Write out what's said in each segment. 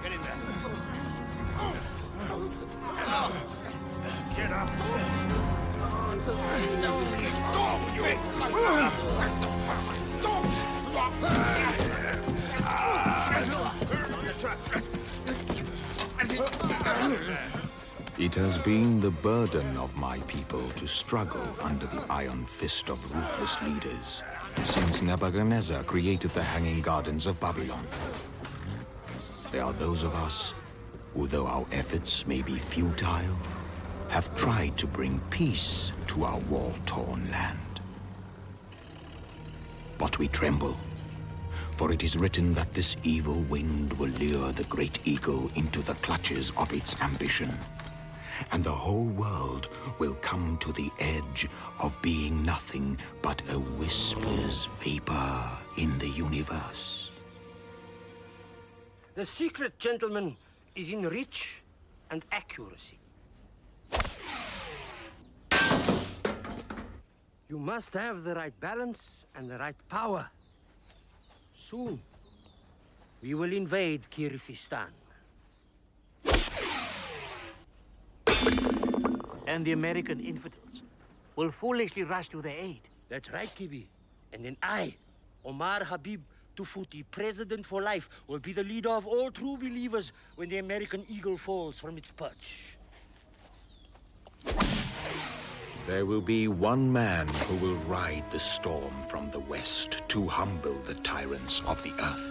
Get in there. Get up. It has been the burden of my people to struggle under the iron fist of ruthless leaders since Nebuchadnezzar created the Hanging Gardens of Babylon. There are those of us who, though our efforts may be futile, have tried to bring peace to our war-torn land. But we tremble, for it is written that this evil wind will lure the great eagle into the clutches of its ambition, and the whole world will come to the edge of being nothing but a whisper's vapor in the universe. The secret, gentlemen, is in reach and accuracy. You must have the right balance and the right power. Soon, we will invade Kyrgyzstan. And the American infidels will foolishly rush to their aid. That's right, Kibi. And then I, Omar Habib Tufuti, president for life, will be the leader of all true believers when the American eagle falls from its perch. There will be one man who will ride the storm from the west to humble the tyrants of the earth.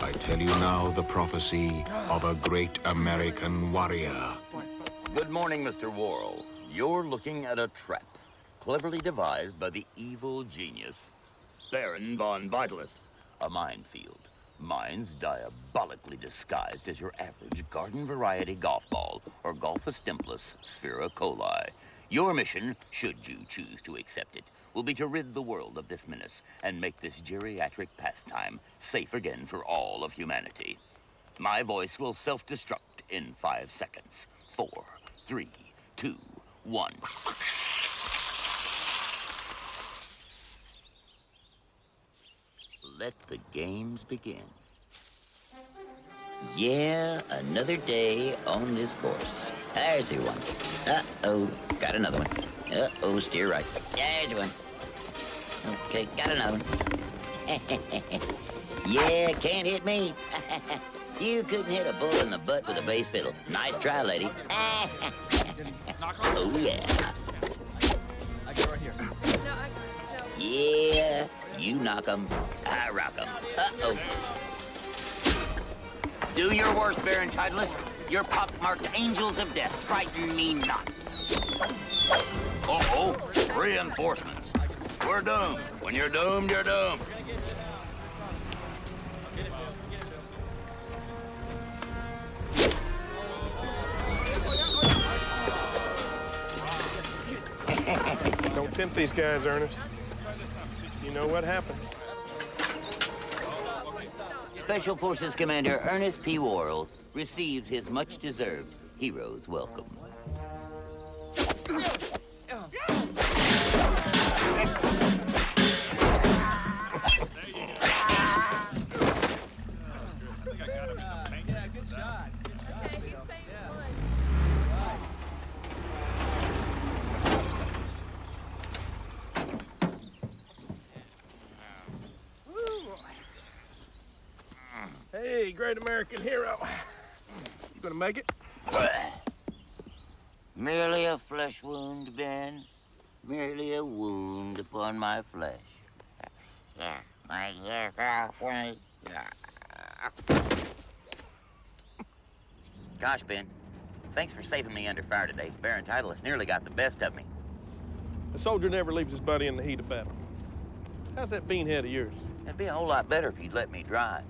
I tell you now the prophecy of a great American warrior. Good morning, Mr. Worrell. You're looking at a trap, cleverly devised by the evil genius, Baron von Vitalist. A minefield. Mine's diabolically disguised as your average garden variety golf ball, or Golfus Dimplus sphericoli. Your mission, should you choose to accept it, will be to rid the world of this menace and make this geriatric pastime safe again for all of humanity. My voice will self-destruct in 5 seconds. 4, 3, 2, 1. Let the games begin. Yeah, another day on this course. There's your one. Uh-oh, got another one. Uh-oh, steer right. There's one. Okay, got another one. Yeah, can't hit me. You couldn't hit a bull in the butt with a bass fiddle. Nice try, lady. Oh, yeah. I get right here. Yeah, you knock 'em, I rock 'em. Uh-oh. Do your worst, Baron Titleist. Your pockmarked angels of death frighten me not. Uh-oh, reinforcements. We're doomed. When you're doomed, you're doomed. Don't tempt these guys, Ernest. You know what happens. Special Forces Commander Ernest P. Worrell receives his much-deserved hero's welcome. Hey, great American hero. You gonna make it? Merely a flesh wound, Ben. Merely a wound upon my flesh. Gosh, Ben, thanks for saving me under fire today. Baron Titleist nearly got the best of me. A soldier never leaves his buddy in the heat of battle. How's that beanhead of yours? It'd be a whole lot better if you'd let me drive.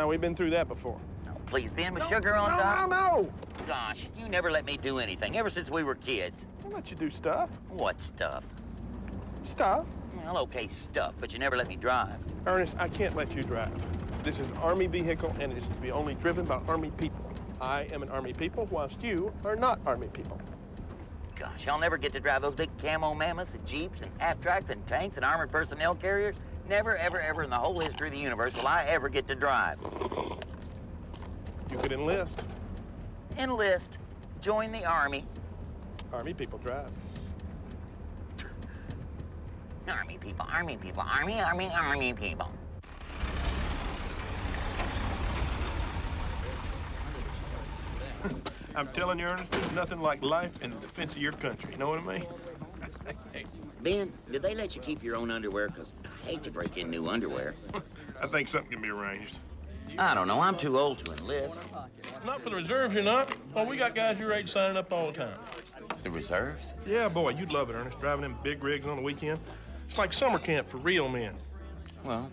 We've been through that before. Oh, please, Ben, with sugar on top? No! Gosh, you never let me do anything ever since we were kids. I'll let you do stuff. What stuff? Stuff? Well, okay, stuff, but you never let me drive. Ernest, I can't let you drive. This is an Army vehicle, and it is to be only driven by Army people. I am an Army people, whilst you are not Army people. Gosh, I'll never get to drive those big camo mammoths and jeeps and half-tracks and tanks and armored personnel carriers. Never, ever, ever in the whole history of the universe will I ever get to drive. You could enlist. Enlist. Join the Army. Army people drive. Army people, Army people, Army, Army, Army people. I'm telling you, Ernest, there's nothing like life in the defense of your country. You know what I mean? Ben, did they let you keep your own underwear? Because I hate to break in new underwear. I think something can be arranged. I don't know. I'm too old to enlist. Not for the reserves, you're not. Well, we got guys your age signing up all the time. The reserves? Yeah, boy, you'd love it, Ernest, driving them big rigs on the weekend. It's like summer camp for real men. Well,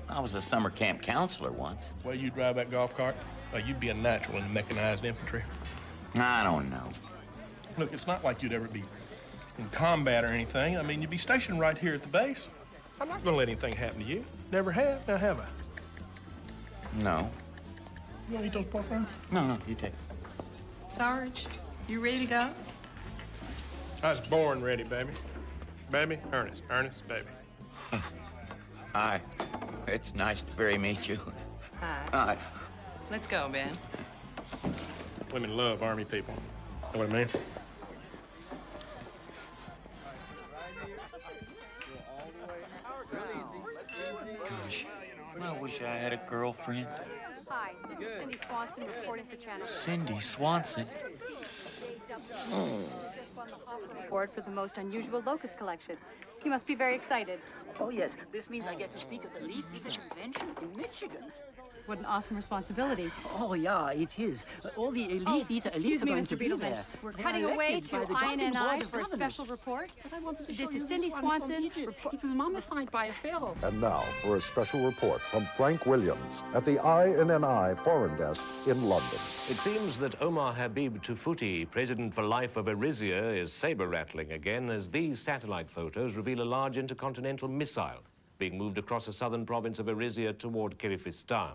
I was a summer camp counselor once. Well, you drive that golf cart, you'd be a natural in the mechanized infantry. I don't know. Look, it's not like you'd ever be in combat or anything. I mean, you'd be stationed right here at the base. I'm not going to let anything happen to you. Never have, now have I? No. You want to eat those pork rinds? No, you take it. Sarge, you ready to go? I was born ready, baby. Baby, Ernest. Ernest, baby. Hi. It's nice to very meet you. Hi. Hi. Let's go, Ben. Women love Army people. Know what I mean? Gosh, I wish I had a girlfriend. Hi, this is Cindy Swanson reporting for Channel. Cindy Swanson. Award for the most unusual locust collection. You must be very excited. Oh, yes. This means I get to speak at the Leaf Eater Convention in Michigan. What an awesome responsibility. Oh, yeah, it is. All the Leaf Eater excuse elites are me, going Mr. to be Beetleman. there. We're They are cutting away elected to by the Jumping INNI Board of for a Governors. special report. But I wanted to This show is you Cindy one from Swanson. Egypt. It was mummified by a pharaoh. And now for a special report from Frank Williams at the INNI Foreign Desk in London. It seems that Omar Habib Tufuti, President for Life of Eritrea, is saber-rattling again as these satellite photos reveal a large intercontinental missile being moved across the southern province of Eritrea toward Kyrgyzstan.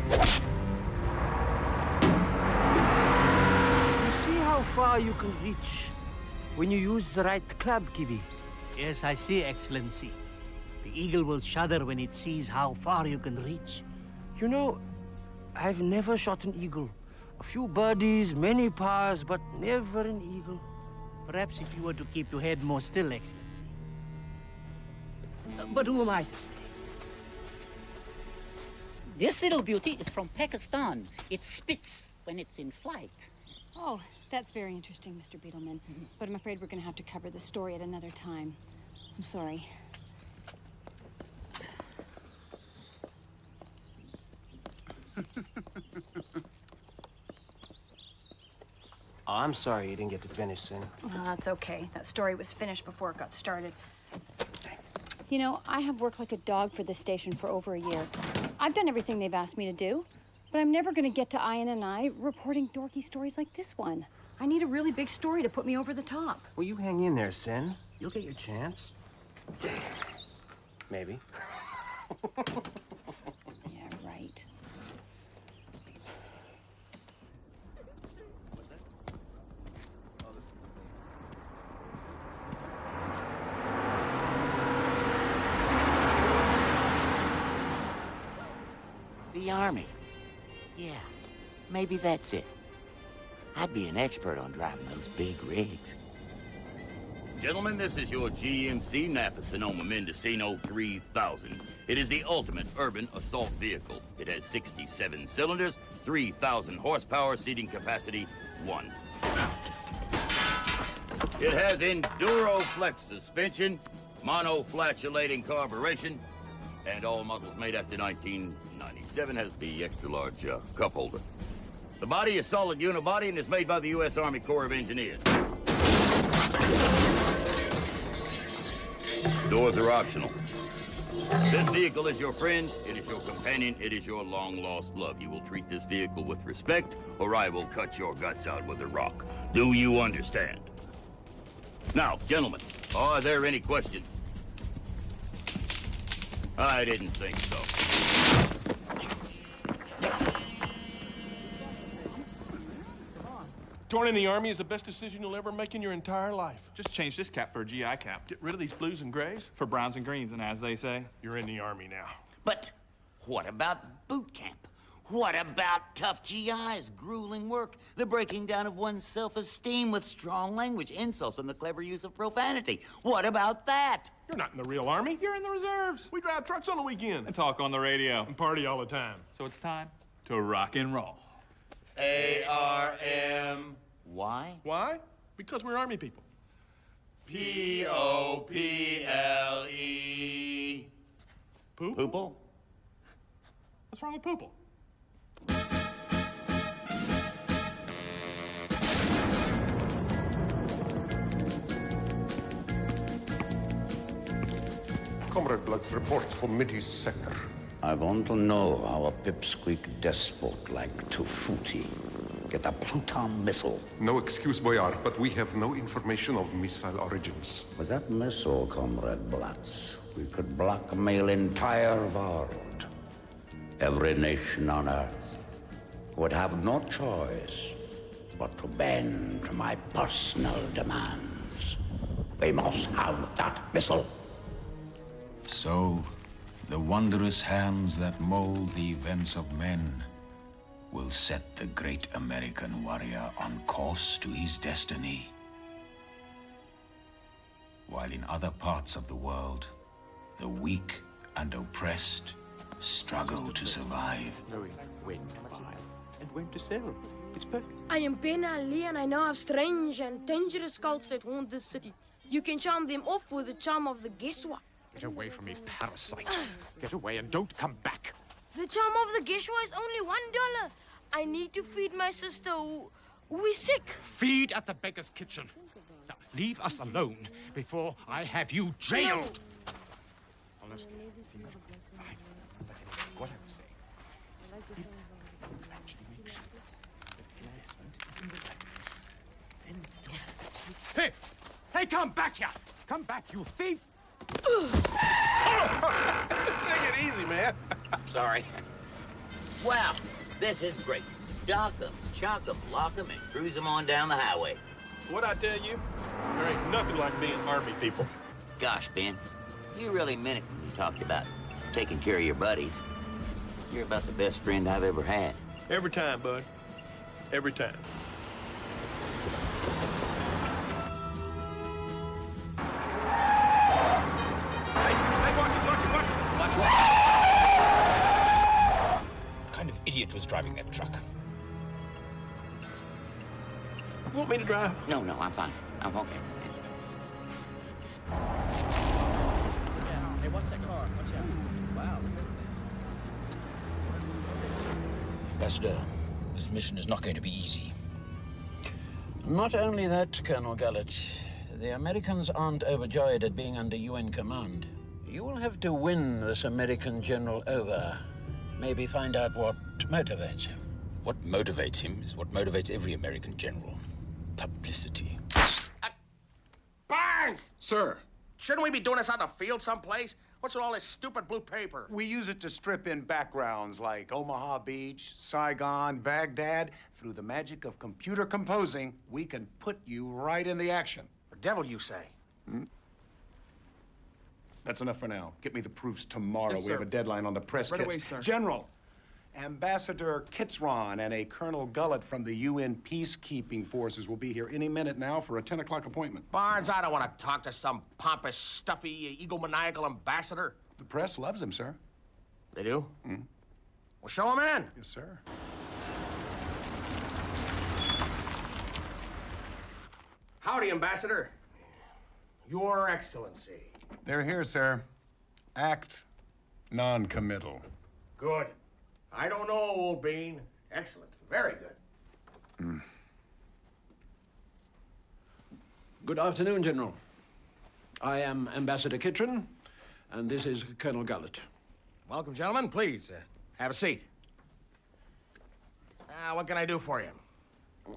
You see how far you can reach when you use the right club, Kibi? Yes, I see, Excellency. The eagle will shudder when it sees how far you can reach. You know, I've never shot an eagle. A few birdies, many pars, but never an eagle. Perhaps if you were to keep your head more still, Excellency. But who am I to say? This little beauty is from Pakistan. It spits when it's in flight. Oh, that's very interesting, Mr. Beetleman. But I'm afraid we're going to have to cover this story at another time. I'm sorry. Oh, I'm sorry you didn't get to finish, Sin. Oh, that's okay. That story was finished before it got started. Thanks. You know, I have worked like a dog for this station for over a year. I've done everything they've asked me to do, but I'm never going to get to INNI reporting dorky stories like this one. I need a really big story to put me over the top. Well, you hang in there, Sin. You'll get your chance. Maybe. Yeah, right. The Army. Yeah, maybe that's it. I'd be an expert on driving those big rigs. Gentlemen, this is your GMC Napa Sonoma Mendocino 3000. It is the ultimate urban assault vehicle. It has 67 cylinders, 3,000 horsepower, seating capacity 1. It has Enduro-Flex suspension, monoflatulating carburation, and all models made after 1997 has the extra-large cup holder. The body is solid unibody and is made by the U.S. Army Corps of Engineers. Doors are optional. This vehicle is your friend, it is your companion, it is your long-lost love. You will treat this vehicle with respect, or I will cut your guts out with a rock. Do you understand? Now, gentlemen, are there any questions? I didn't think so. Joining the Army is the best decision you'll ever make in your entire life. Just change this cap for a GI cap. Get rid of these blues and grays. For browns and greens, and as they say, You're in the Army now. But what about boot camp? What about tough GIs, grueling work, the breaking down of one's self-esteem with strong language, insults, and the clever use of profanity? What about that? You're not in the real Army. You're in the reserves. We drive trucks on the weekend. and talk on the radio. And party all the time. So it's time to rock and roll. A-R-M. Why? Why? Because we're Army people. P-O-P-L-E. Poop? Poople? What's wrong with poople? Comrade Blood's report for Middy's sector. I want to know how a pipsqueak despot like Tufuti get a Pluton missile. No excuse, Boyar, but we have no information of missile origins. With that missile, Comrade Blatz, we could blackmail entire world. Every nation on Earth would have no choice but to bend to my personal demands. We must have that missile. So, the wondrous hands that mold the events of men will set the great American warrior on course to his destiny. While in other parts of the world, the weak and oppressed struggle to survive. Knowing when to buy and when to sell. It's perfect. I am Ben Ali, and I know of strange and dangerous cults that haunt this city. You can charm them off with the charm of the Geswa. Get away from me, parasite. Get away and don't come back. The charm of the Geswa is only $1. I need to feed my sister who is sick. Feed at the beggar's kitchen. Now, leave us alone before I have you jailed. Honestly, what I was saying is that if you actually make sure that placement is in the right place, then don't absolutely... Hey! Hey, come back here! Come back, you thief! Take it easy, man. Sorry. Wow, this is great. Dock them, chock them, lock them, and cruise them on down the highway. What I tell you, there ain't nothing like being Army people. Gosh, Ben, you really meant it when you talked about taking care of your buddies. You're about the best friend I've ever had. Every time, bud. Every time. What kind of idiot was driving that truck? You want me to drive? No, I'm fine. I'm okay. Hey, watch that car. Watch out. Wow, look at that. Ambassador, this mission is not going to be easy. Not only that, Colonel Gullett, the Americans aren't overjoyed at being under UN command. You will have to win this American general over. Maybe find out what motivates him. What motivates him is what motivates every American general. Publicity. Barnes! Sir. Shouldn't we be doing this out in the field someplace? What's with all this stupid blue paper? We use it to strip in backgrounds like Omaha Beach, Saigon, Baghdad. Through the magic of computer composing, we can put you right in the action. The devil, you say? Hmm? That's enough for now. Get me the proofs tomorrow. Yes, we have a deadline on the press Right kits. away, sir. General, Ambassador Kitzron and a Colonel Gullett from the UN peacekeeping forces will be here any minute now for a 10 o'clock appointment. Barnes, I don't want to talk to some pompous, stuffy, egomaniacal ambassador. The press loves him, sir. They do? Hmm? Well, show him in. Yes, sir. Howdy, Ambassador. Your Excellency. They're here, sir. Act non-committal. Good. I don't know, old bean. Excellent. Very good. Good afternoon, General. I am Ambassador Kitron, and this is Colonel Gullett. Welcome, gentlemen. Please, have a seat. What can I do for you?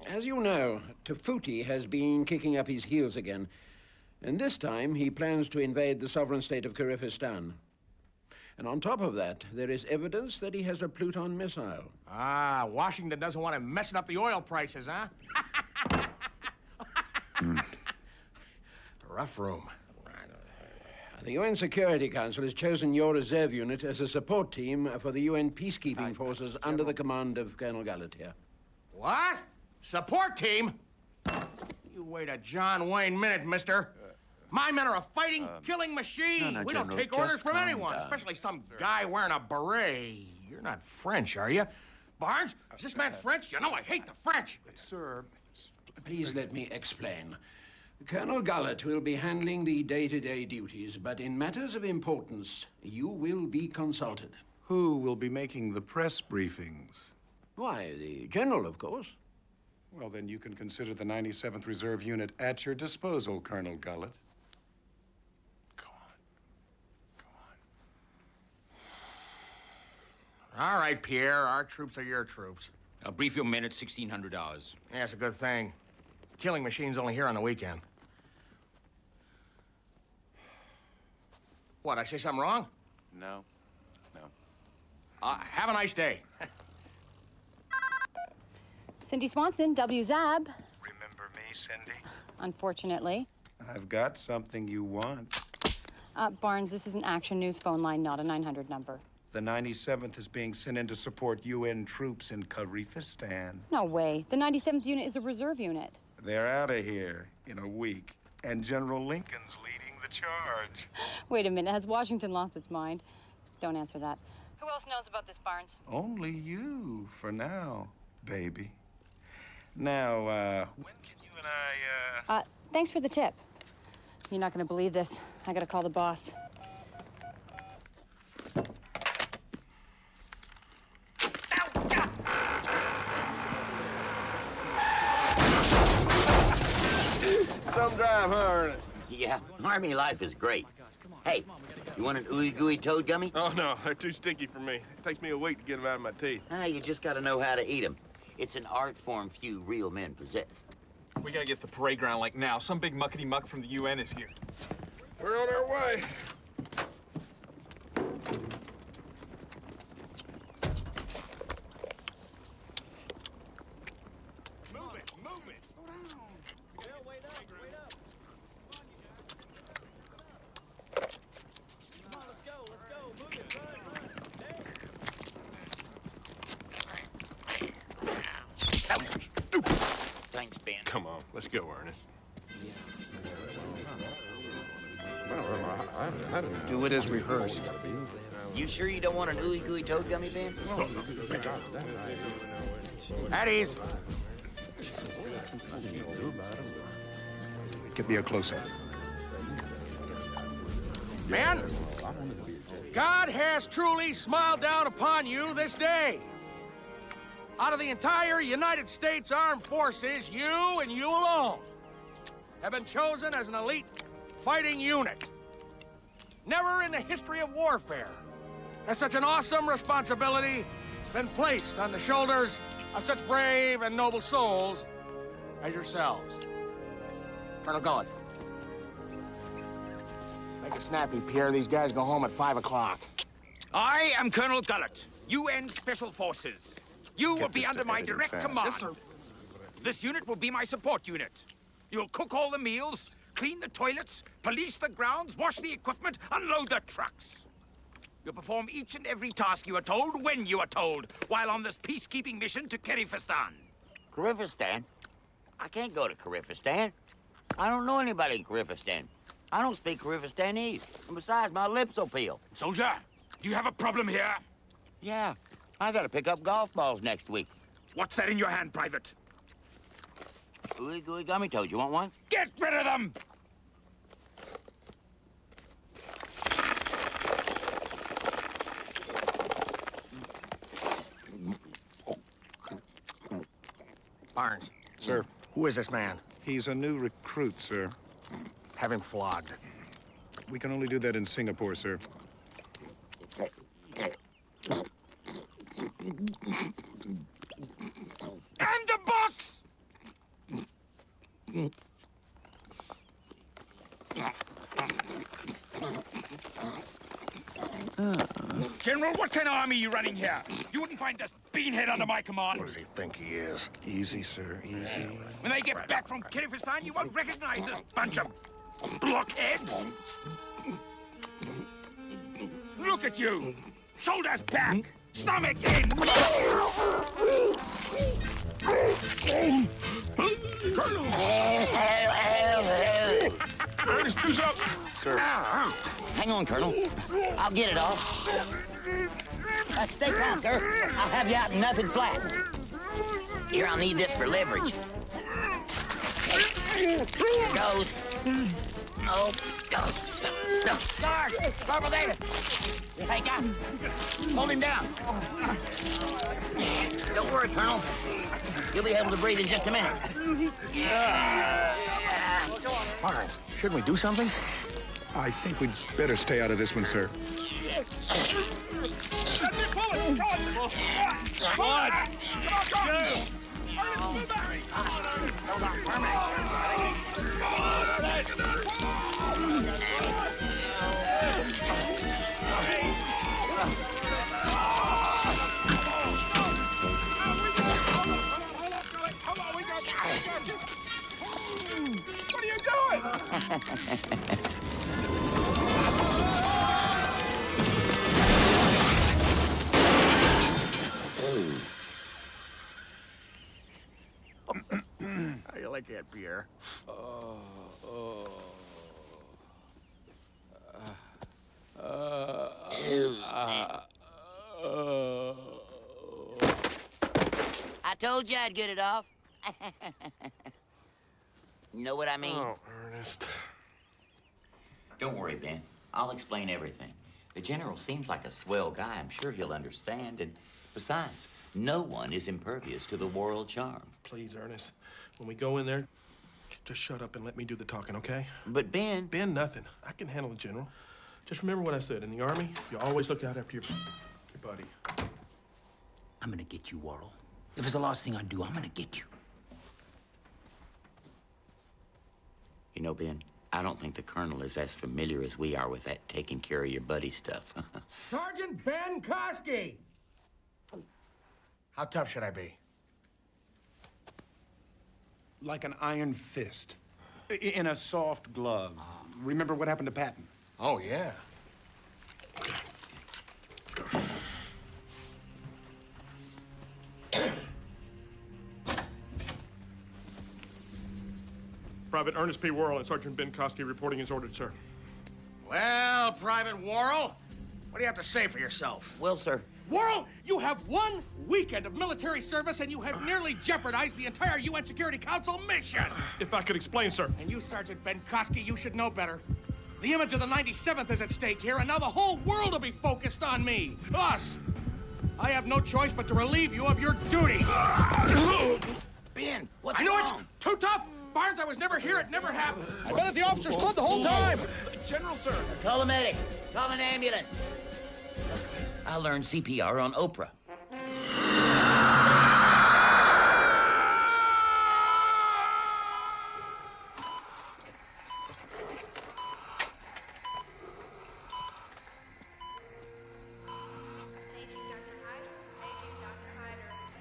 As you know, Tafuti has been kicking up his heels again, and this time he plans to invade the sovereign state of Kyrgyzstan. And on top of that, there is evidence that he has a Pluton missile. Washington doesn't want him messing up the oil prices, huh? Rough room. The UN Security Council has chosen your reserve unit as a support team for the UN peacekeeping forces under the command of Colonel Gullett here. What? Support team? You wait a John Wayne minute, mister. My men are a fighting, killing machine. No, We don't General, take just orders from calm anyone, down. especially some guy wearing a beret. You're not French, are you? Barnes, is this man French? You know I hate the French. Sir, Please let me explain. Colonel Gullett will be handling the day-to-day duties, but in matters of importance, you will be consulted. who will be making the press briefings? Why, the General, of course. Well, then you can consider the 97th Reserve Unit at your disposal, Colonel Gullett. All right, Pierre, our troops are your troops. I'll brief your men at $1,600. Yeah, that's a good thing. Killing machine's only here on the weekend. What, I say something wrong? No. Have a nice day. Cindy Swanson, WZAB. Remember me, Cindy? Unfortunately. I've got something you want. Barnes, this is an Action News phone line, not a 900 number. The 97th is being sent in to support UN troops in Kyrgyzstan. No way. The 97th unit is a reserve unit. They're out of here in a week, and General Lincoln's leading the charge. Wait a minute, has Washington lost its mind? Don't answer that. Who else knows about this, Barnes? Only you, for now, baby. Now, when can you and I, Thanks for the tip. You're not gonna believe this. I gotta call the boss. Some drive, huh, Ernest? Yeah, Army life is great. Hey, you want an ooey gooey toad gummy? Oh, no, they're too stinky for me. It takes me a week to get them out of my teeth. You just gotta know how to eat them. It's an art form few real men possess. We gotta get to the parade ground like now. Some big muckety-muck from the UN is here. We're on our way. Thanks, Ben. Come on, let's go, Ernest. do it as rehearsed? You sure you don't want an ooey gooey toad gummy, Ben? At ease. Give me a close-up. Man, God has truly smiled down upon you this day. Out of the entire United States Armed Forces, you and you alone have been chosen as an elite fighting unit. Never in the history of warfare has such an awesome responsibility been placed on the shoulders of such brave and noble souls as yourselves. Colonel Gullett. Make it snappy, Pierre. These guys go home at 5 o'clock. I am Colonel Gullett, UN Special Forces. You will be under my direct command. Yes, sir. This unit will be my support unit. You'll cook all the meals, clean the toilets, police the grounds, wash the equipment, unload the trucks. You'll perform each and every task you are told when you are told, while on this peacekeeping mission to Kyrgyzstan. Kyrgyzstan? I can't go to Kyrgyzstan. I don't know anybody in Kyrgyzstan. I don't speak Kyrgyzstanese. And besides, my lips will peel. Soldier, do you have a problem here? Yeah, I gotta pick up golf balls next week. What's that in your hand, Private? Ooey gooey gummy toad, you want one? Get rid of them! Barnes. Sir. Who is this man? He's a new recruit, sir. Have him flogged. We can only do that in Singapore, sir. And the box! General, what kind of army are you running here? You wouldn't find this beanhead under my command. What does he think he is? Easy, sir, easy. When they get back from Kyrgyzstan, you won't recognize this bunch of blockheads. Look at you. Shoulders back, stomach in. Colonel! Ernest, do something. Sir. Hang on, Colonel. I'll get it off. Stay calm, sir. I'll have you out in nothing flat. Here, I'll need this for leverage. Here goes. Oh, go. No, guard! Corporal Davis! Hey, guys, hold him down. Don't worry, Colonel. You'll be able to breathe in just a minute. All right, shouldn't we do something? I think we'd better stay out of this one, sir. What are you doing? How do you like that, Pierre? I told you I'd get it off. Know what I mean? Oh, Ernest. Don't worry, Ben. I'll explain everything. The general seems like a swell guy. I'm sure he'll understand. And besides, no one is impervious to the world charm. Please, Ernest, when we go in there, just shut up and let me do the talking, okay? But Ben... Ben, nothing. I can handle the general. Just remember what I said. In the Army, you always look out after your buddy. I'm gonna get you, Worrell. If it's the last thing I do, I'm gonna get you. You know, Ben, I don't think the colonel is as familiar as we are with that taking care of your buddy stuff. Sergeant Ben Koski! How tough should I be? Like an iron fist. In a soft glove. Remember what happened to Patton? Oh, yeah. Okay. Let's go. Private Ernest P. Worrell and Sergeant Ben Koski reporting as ordered, sir. Well, Private Worrell, what do you have to say for yourself? Well, sir. Worrell, you have 1 weekend of military service and you have nearly jeopardized the entire UN Security Council mission. If I could explain, sir. And you, Sergeant Ben Koski, you should know better. The image of the 97th is at stake here, and now the whole world will be focused on me. Us. I have no choice but to relieve you of your duties. Ben, what's I know wrong? it's too tough. Barnes, I was never here. It never happened. I've been at the officers' club the whole time. General, sir. Call a medic. Call an ambulance. I learned CPR on Oprah.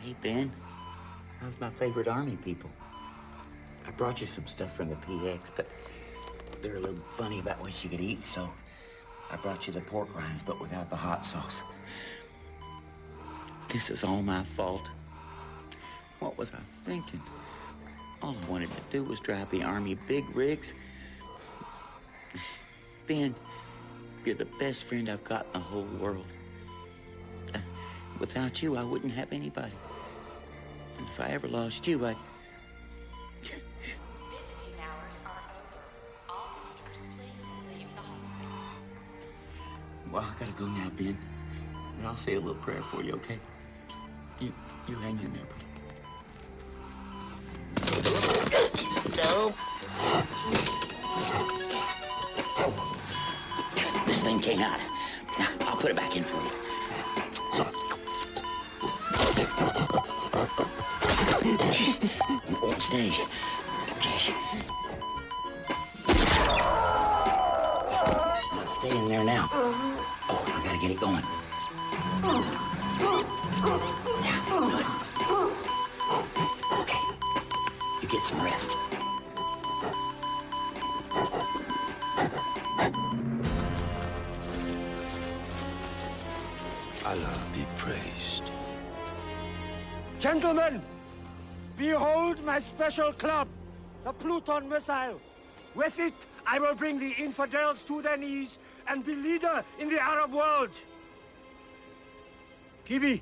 Hey, Ben. How's my favorite Army people? I brought you some stuff from the PX, but they're a little funny about what you could eat, so I brought you the pork rinds, but without the hot sauce. This is all my fault. What was I thinking? All I wanted to do was drive the Army big rigs. Ben, you're the best friend I've got in the whole world. Without you, I wouldn't have anybody. And if I ever lost you, I'd... Visiting hours are over. All visitors, please leave the hospital. Well, I gotta go now, Ben. But I'll say a little prayer for you, okay? You hang in there, buddy. No. This thing came out. I'll put it back in for you. It won't stay. Stay in there now. Oh, I gotta get it going. Okay. You get some rest. Allah be praised. Gentlemen, behold my special club, the Pluton missile. With it, I will bring the infidels to their knees and be leader in the Arab world. Kibi.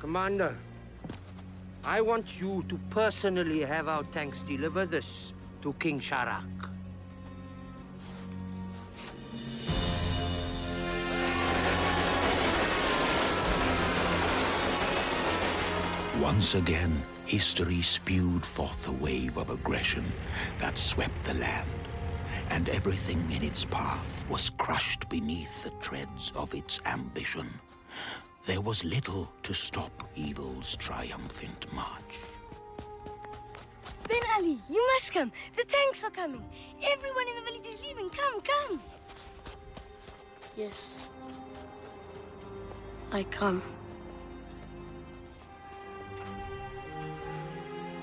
Commander, I want you to personally have our tanks deliver this to King Sharak. Once again, history spewed forth a wave of aggression that swept the land, and everything in its path was crushed beneath the treads of its ambition. There was little to stop evil's triumphant march. Ben Ali, you must come. The tanks are coming. Everyone in the village is leaving. Come, come. Yes. I come.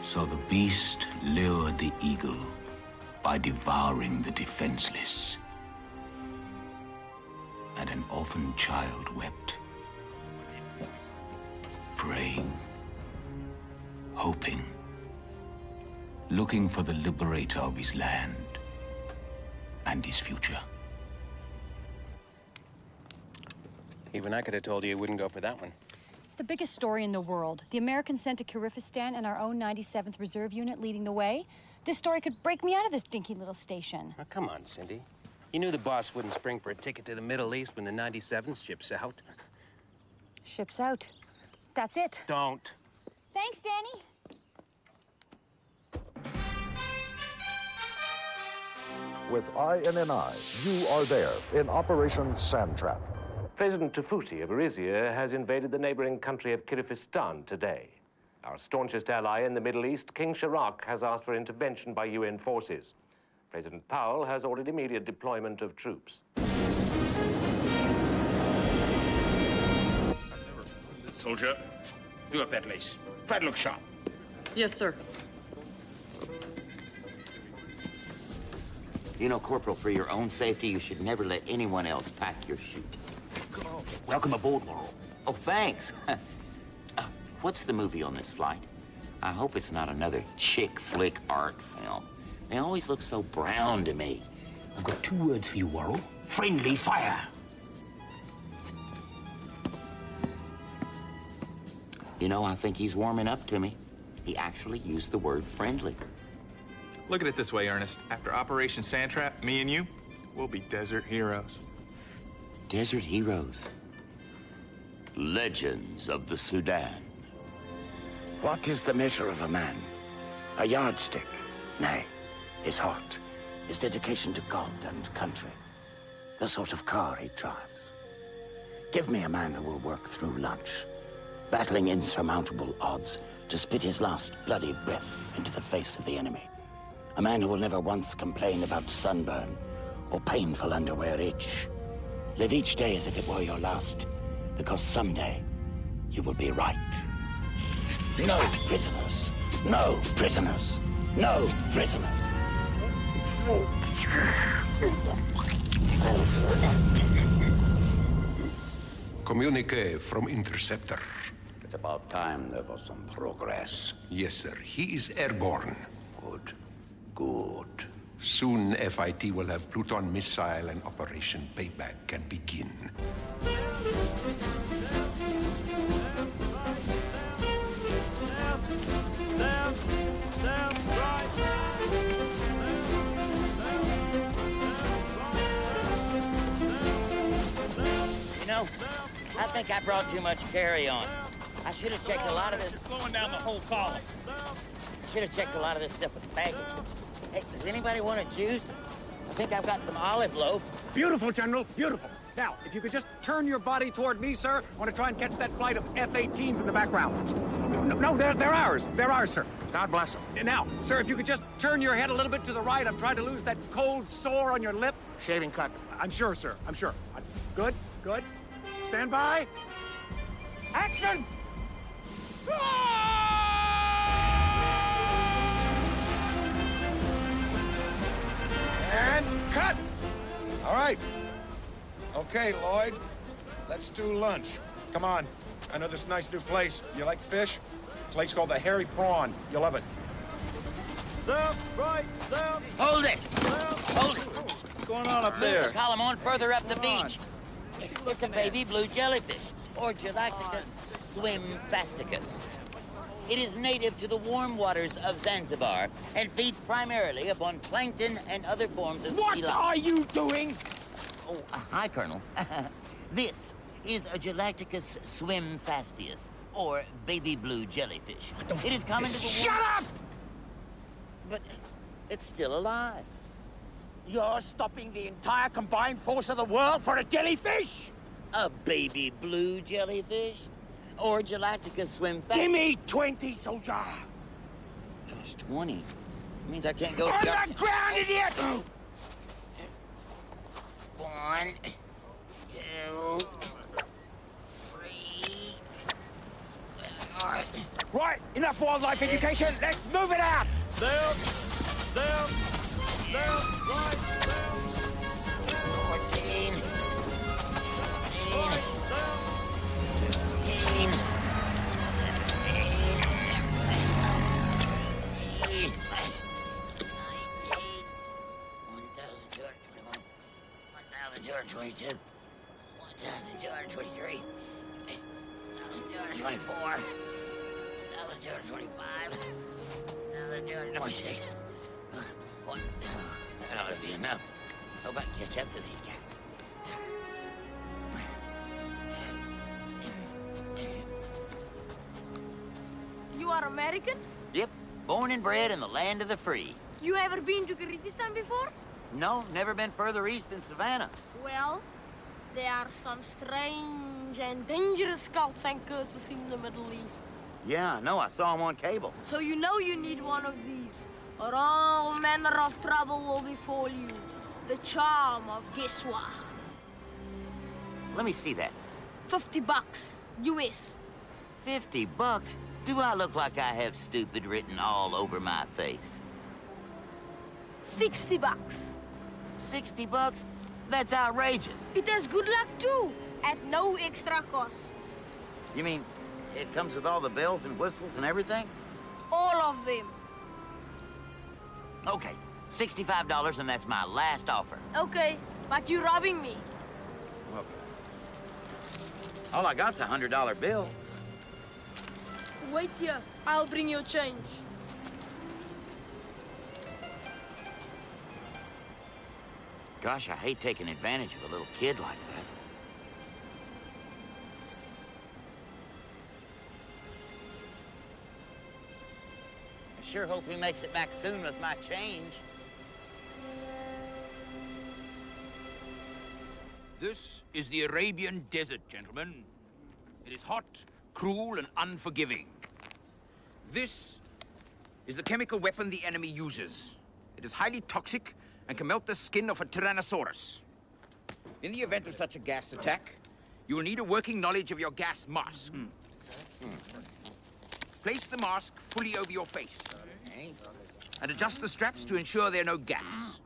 So the beast lured the eagle by devouring the defenseless. And an orphan child wept, praying, hoping, looking for the liberator of his land and his future. Even I could have told you you wouldn't go for that one. It's the biggest story in the world. The Americans sent to Kyrgyzstan and our own 97th Reserve Unit leading the way. This story could break me out of this dinky little station. Oh, come on, Cindy. You knew the boss wouldn't spring for a ticket to the Middle East when the 97th ships out. Ship's out. That's it. Don't. Thanks, Danny. With INNI, you are there in Operation Sandtrap. President Tafuti of Eritrea has invaded the neighboring country of Kyrgyzstan today. Our staunchest ally in the Middle East, King Sharak, has asked for intervention by UN forces. President Powell has ordered immediate deployment of troops. Soldier, do up that lace. Try to look sharp. Yes, sir. You know, Corporal, for your own safety, you should never let anyone else pack your chute. Welcome aboard, Laurel. Oh, thanks. What's the movie on this flight? I hope it's not another chick flick art film. They always look so brown to me. I've got 2 words for you, Laurel. Friendly fire. You know, I think he's warming up to me. He actually used the word friendly. Look at it this way, Ernest. After Operation Sandtrap, me and you, we'll be desert heroes. Desert heroes. Legends of the Sudan. What is the measure of a man? A yardstick? Nay, his heart, his dedication to God and country, the sort of car he drives. Give me a man who will work through lunch, battling insurmountable odds to spit his last bloody breath into the face of the enemy. A man who will never once complain about sunburn or painful underwear itch. Live each day as if it were your last, because someday you will be right. No prisoners! No prisoners! No prisoners! Communique from Interceptor. It's about time there was some progress. Yes, sir. He is airborne. Good. Good. Soon, FIT will have Pluton missile and Operation Payback can begin. You know, I think I brought too much carry-on. I should have checked a lot of this. Going down the whole column. Should have checked a lot of this stuff with the baggage. Hey, does anybody want a juice? I think I've got some olive loaf. Beautiful, General, beautiful. Now, if you could just turn your body toward me, sir. I want to try and catch that flight of F-18s in the background. No, they're ours. They're ours, sir. God bless him. Now, sir, if you could just turn your head a little bit to the right. I'm trying to lose that cold sore on your lip. Shaving cut. I'm sure, sir. I'm sure. Good, good. Stand by. Action! And cut! All right. Okay, Lloyd. Let's do lunch. Come on. I know this nice new place. You like fish? Place called the Hairy Prawn. You'll love it. Left, right, left. Hold it! Hold it! What's going on up Move there? the column on further up the beach. It's a baby blue jellyfish, or Galacticus swimfasticus. It is native to the warm waters of Zanzibar and feeds primarily upon plankton and other forms of What sea life. are you doing? Oh, hi, Colonel. This is a Galacticus swimfastius, or baby blue jellyfish. It is common to the Shut up! But it's still alive. You're stopping the entire combined force of the world for a jellyfish? A baby blue jellyfish? Or Galacticus swimfastius? Give me 20, soldier! Gosh, 20? Means I can't go... On the ground, idiot! 1, 2, 3... Right, enough wildlife education. Let's move it out! Left, left, left, right, left. 14... 15... 1,222, 1,223, 1,224, 1,225, 1,226. That ought to be enough. Hope I can catch up to these guys. You are American? Yep, born and bred in the land of the free. You ever been to Kyrgyzstan before? No, never been further east than Savannah. Well, there are some strange and dangerous cults and curses in the Middle East. Yeah, I know. I saw him on cable. So you know you need one of these, or all manner of trouble will befall you. The charm of Geswa. Let me see that. $50, US. $50? Do I look like I have stupid written all over my face? $60. $60? That's outrageous. It has good luck too, at no extra costs. You mean it comes with all the bells and whistles and everything? All of them. Okay, $65, and that's my last offer. Okay, but you're robbing me. Okay. All I got's a $100 bill. Wait here, I'll bring you change. Gosh, I hate taking advantage of a little kid like that. I sure hope he makes it back soon with my change. This is the Arabian Desert, gentlemen. It is hot, cruel, and unforgiving. This is the chemical weapon the enemy uses. It is highly toxic and can melt the skin of a Tyrannosaurus. In the event of such a gas attack, you will need a working knowledge of your gas mask. Place the mask fully over your face. And adjust the straps to ensure there are no gaps.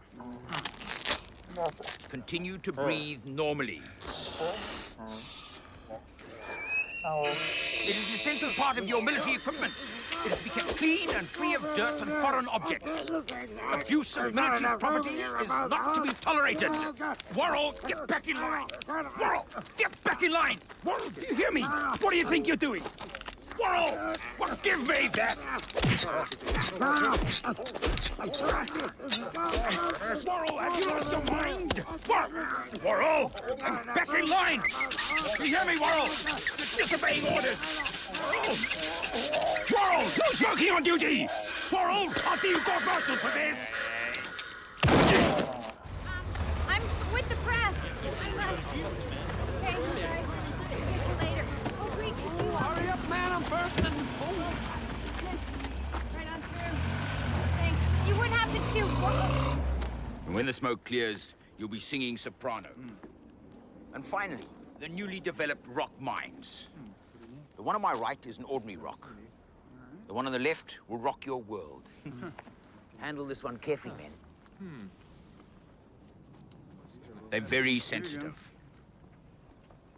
Continue to breathe normally. It is an essential part of your military equipment. It is to be kept clean and free of dirt and foreign objects. Abuse of military property is not to be tolerated. Worrell, get back in line. Worrell, get back in line. Worrell, do you hear me? What do you think you're doing? Worrell, well, give me that. Worrell, have you lost your mind? Worrell, I'm back in line. You hear me, Worrell? Disobeying orders. Worrell, no smoking on duty. Worrell, I'll see you go marshal for this. I'm with the press. Okay, guys. Catch you later. Oh, great. Hurry up, man. I'm bursting. Right on through. Thanks. You wouldn't have to shoot. What? And when the smoke clears, You'll be singing soprano. And finally, the newly developed rock mines. The one on my right is an ordinary rock. The one on the left will rock your world. Handle this one carefully, men. They're very sensitive.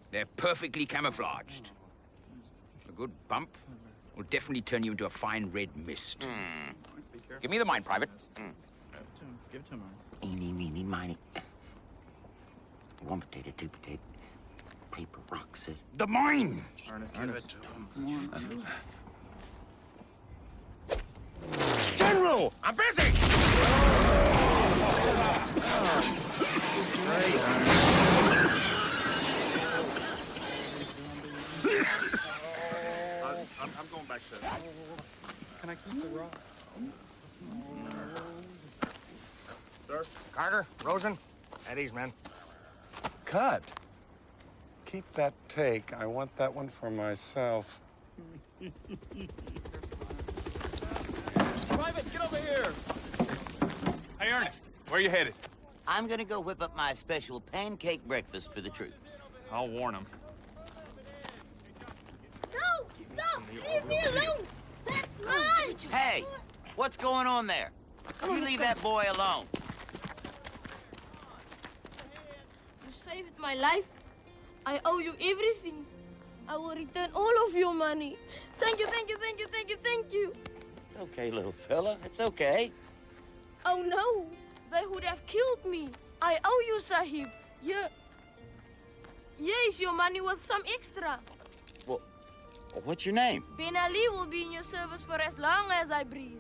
They're perfectly camouflaged. A good bump will definitely turn you into a fine red mist. Give me the mine, Private. Give it to him. Eeny, meeny, miny. One potato, two potato. Paper, rocks. The mine! Ernest, give it to him. General, I'm busy! I'm going back there. Can I keep the rock? Sir? Carter, Rosen, at ease, man. Cut. Keep that take. I want that one for myself. Private, get over here! Hey, Ernest, where you headed? I'm gonna go whip up my special pancake breakfast for the troops. I'll warn them. No! Stop! Leave me alone! That's mine! Hey, what's going on there? You leave that boy alone. You saved my life. I owe you everything. I will return all of your money. Thank you, thank you, thank you, thank you, thank you. It's okay, little fella. It's okay. Oh no, they would have killed me. I owe you, Sahib. Yes, your money with some extra. Well, what's your name? Ben Ali will be in your service for as long as I breathe.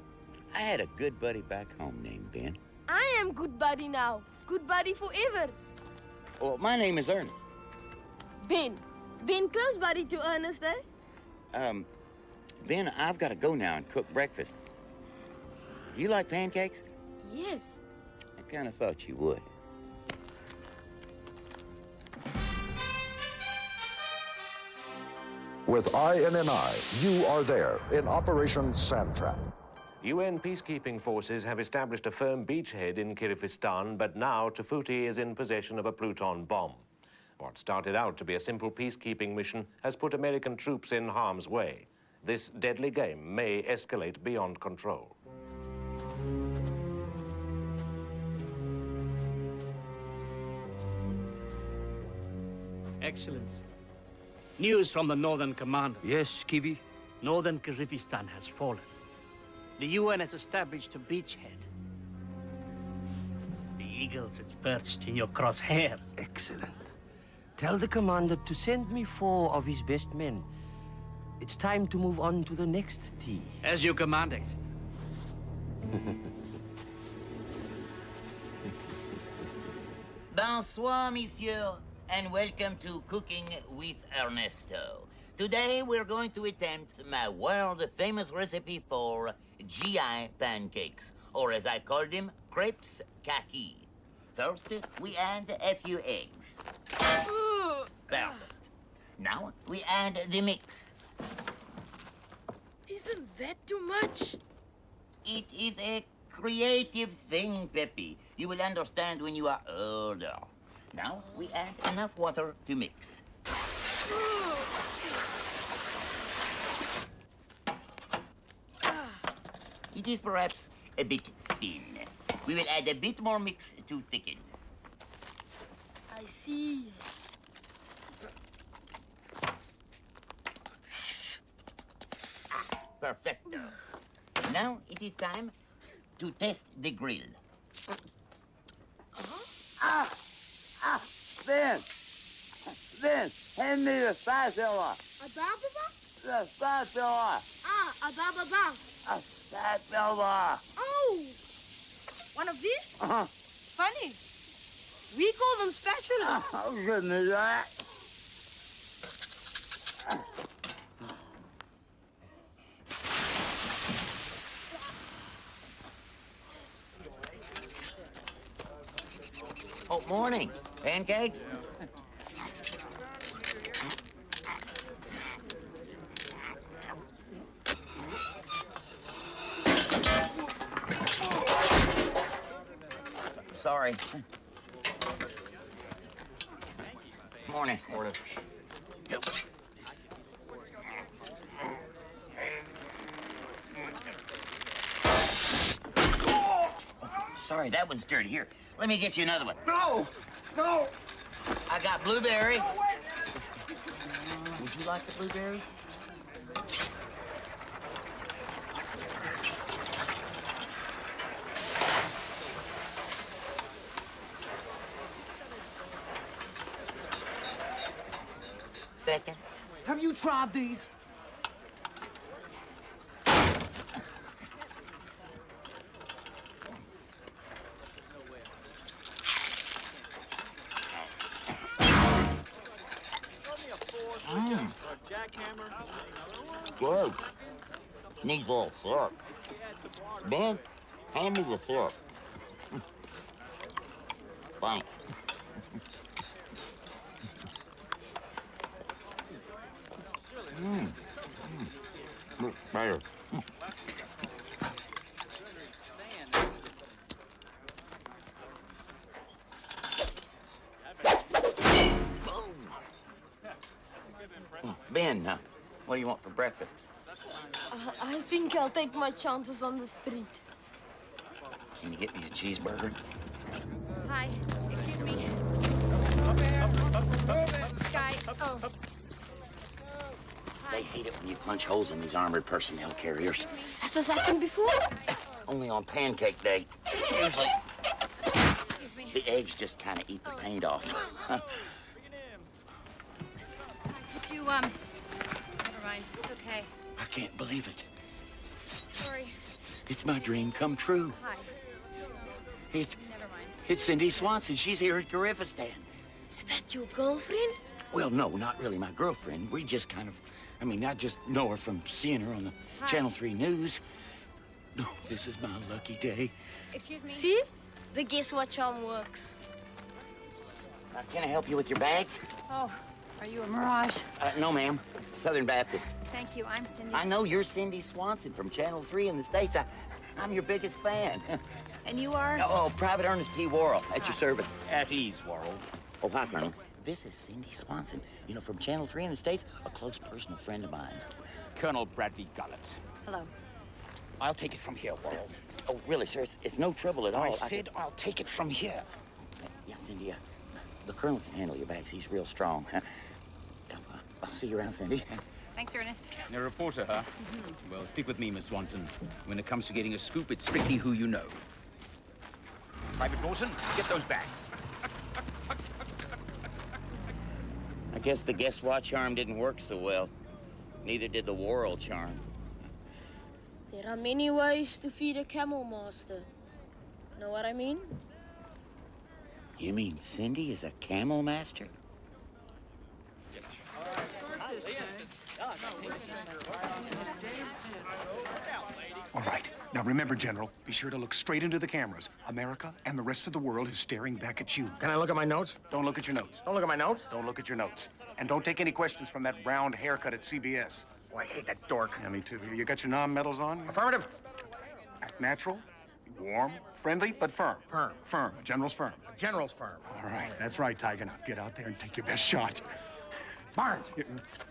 I had a good buddy back home named Ben. I am good buddy now. Good buddy forever. Well, my name is Ernest. Ben. Ben close buddy to Ernest, eh? Ben, I've got to go now and cook breakfast. Do you like pancakes? Yes. I kind of thought you would. With INNI, you are there in Operation Sandtrap. UN peacekeeping forces have established a firm beachhead in Kyrgyzstan, but now Tafuti is in possession of a Pluton bomb. What started out to be a simple peacekeeping mission has put American troops in harm's way. This deadly game may escalate beyond control. Excellence. News from the Northern Commander. Yes, Kibi? Northern Kyrgyzstan has fallen. The UN has established a beachhead. The eagle sits perched in your crosshairs. Excellent. Tell the commander to send me 4 of his best men. It's time to move on to the next tee. As you command, Excellence. Bonsoir, monsieur, and welcome to Cooking with Ernesto. Today, we're going to attempt my world-famous recipe for GI pancakes, or as I call them, crepes kaki. First, we add a few eggs. Perfect. Now, we add the mix. Isn't that too much? It is a creative thing, Peppy. You will understand when you are older. Now, we add enough water to mix. It is perhaps a bit thin. We will add a bit more mix to thicken. I see. Perfecto. Now it is time to test the grill. Ben! Hand me the spatula! A baba? The spatula! A baba. A spatula! Oh! One of these? Uh-huh. Funny. We call them spatulas. Oh, give me that. Oh, morning. Pancakes? Sorry. Morning. Morning. Sorry, that one's dirty. Here, let me get you another one. No! No! I got blueberry. Would you like the blueberry? Seconds. Have you tried these? Good. Needs a little syrup. Ben, hand me the syrup. Thanks. Looks better. Ben, what do you want for breakfast? I think I'll take my chances on the street. Can you get me a cheeseburger? Hi. Excuse me. Guy. Oh. They hate it when you punch holes in these armored personnel carriers. Has this happened before? Only on pancake day. Usually, the eggs just kind of eat the paint off. Could you, never mind. It's okay. I can't believe it. Sorry. It's my dream come true. Hi. It's Never mind. it's Cindy Swanson. She's here at Garifistan. Is that your girlfriend? Well, no, not really my girlfriend. We just kind of, I just know her from seeing her on the Hi. Channel 3 News. No, this is my lucky day. Excuse me. See? The guess what charm works. Can I help you with your bags? Oh, are you a mirage? No, ma'am. Southern Baptist. Thank you. I'm Cindy. I know you're Cindy Swanson from Channel 3 in the States. I'm your biggest fan. And you are? Oh, Private Ernest T. Worrell, at your service. At ease, Worrell. Oh, hi, Colonel. This is Cindy Swanson, from Channel 3 in the States, a close personal friend of mine. Colonel Bradley Gullett. Hello. I'll take it from here, Worrell. Oh, really, sir? It's no trouble at all. I said I'll take it from here. Yeah, Cindy, the Colonel can handle your bags. He's real strong. I'll see you around, Cindy. Thanks, Ernest. A reporter, huh? Mm-hmm. Well, stick with me, Miss Swanson. When it comes to getting a scoop, it's strictly who you know. Private Dawson, get those bags. I guess the guess what charm didn't work so well. Neither did the Worrell charm. There are many ways to feed a camel, Master. Know what I mean? You mean Cindy is a camel master? All right. Now remember, General, be sure to look straight into the cameras. America and the rest of the world is staring back at you. Can I look at my notes? Don't look at your notes. Don't look at my notes? Don't look at your notes. And don't take any questions from that round haircut at CBS. Oh, I hate that dork. Yeah, me too. You got your non-medals on? Affirmative. Act natural, warm, friendly, but firm. Firm. Firm. A general's firm. A general's firm. All right. That's right, Tiger. Now get out there and take your best shot. Barnes,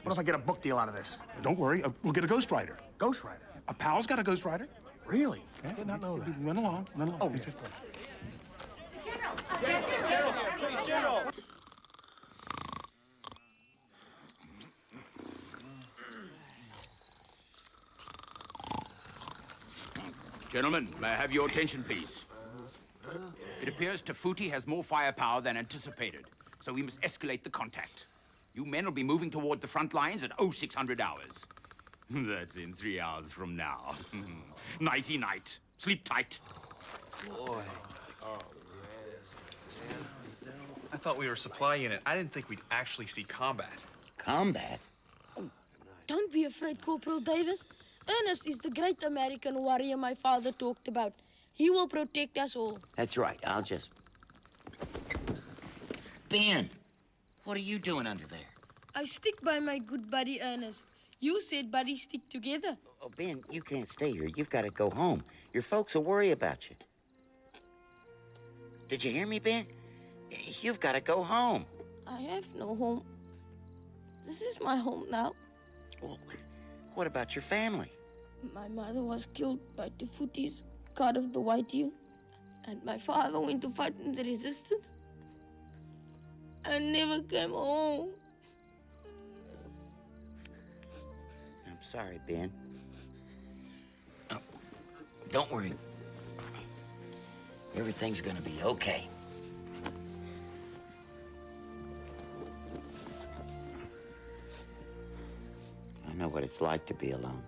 what if I get a book deal out of this? Don't worry. We'll get a ghostwriter. Ghostwriter? A pal's got a ghostwriter. Really? Yeah, I did not know that. Run along. Run along. Oh, General! Gentlemen, may I have your attention, please? It appears Tafuti has more firepower than anticipated, so we must escalate the contact. You men will be moving toward the front lines at 0600 hours. That's in 3 hours from now. Nighty-night. Sleep tight. Boy. Oh, man. I thought we were a supply unit. I didn't think we'd actually see combat. Combat? Don't be afraid, Corporal Davis. Ernest is the great American warrior my father talked about. He will protect us all. That's right. I'll just... Ben, what are you doing under there? I stick by my good buddy Ernest. You said buddies stick together. Oh, Ben, you can't stay here. You've got to go home. Your folks will worry about you. Did you hear me, Ben? You've got to go home. I have no home. This is my home now. Well, what about your family? My mother was killed by Tefuti's God of the White Union, and my father went to fight in the resistance and never came home. I'm sorry, Ben. Oh, don't worry. Everything's gonna be okay. I know what it's like to be alone.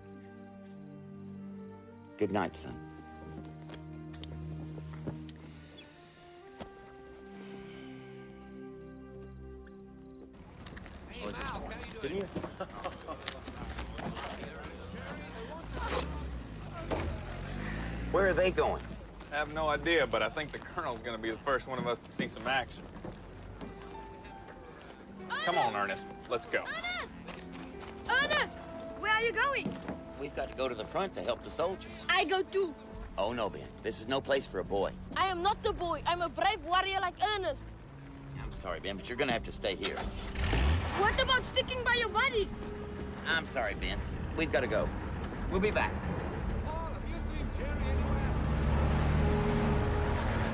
Good night, son. Didn't you? Where are they going? I have no idea, but I think the Colonel's gonna be the first one of us to see some action. Come on, Ernest. Let's go. Ernest! Where are you going? We've got to go to the front to help the soldiers. I go too. Oh, no, Ben. This is no place for a boy. I am not the boy. I'm a brave warrior like Ernest. I'm sorry, Ben, but you're gonna have to stay here. What about sticking by your buddy? I'm sorry, Ben. We've got to go. We'll be back.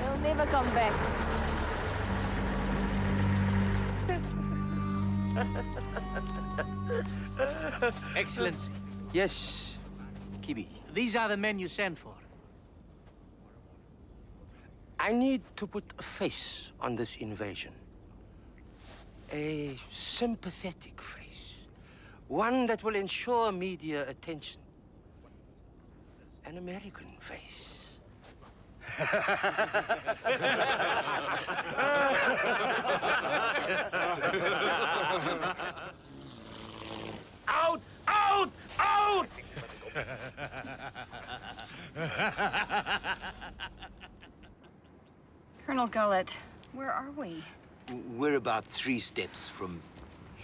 They'll never come back. Excellency. Yes, Kibi. These are the men you sent for. I need to put a face on this invasion. A sympathetic face. One that will ensure media attention. An American face. Out! Out! Out! Colonel Gullett, where are we? We're about 3 steps from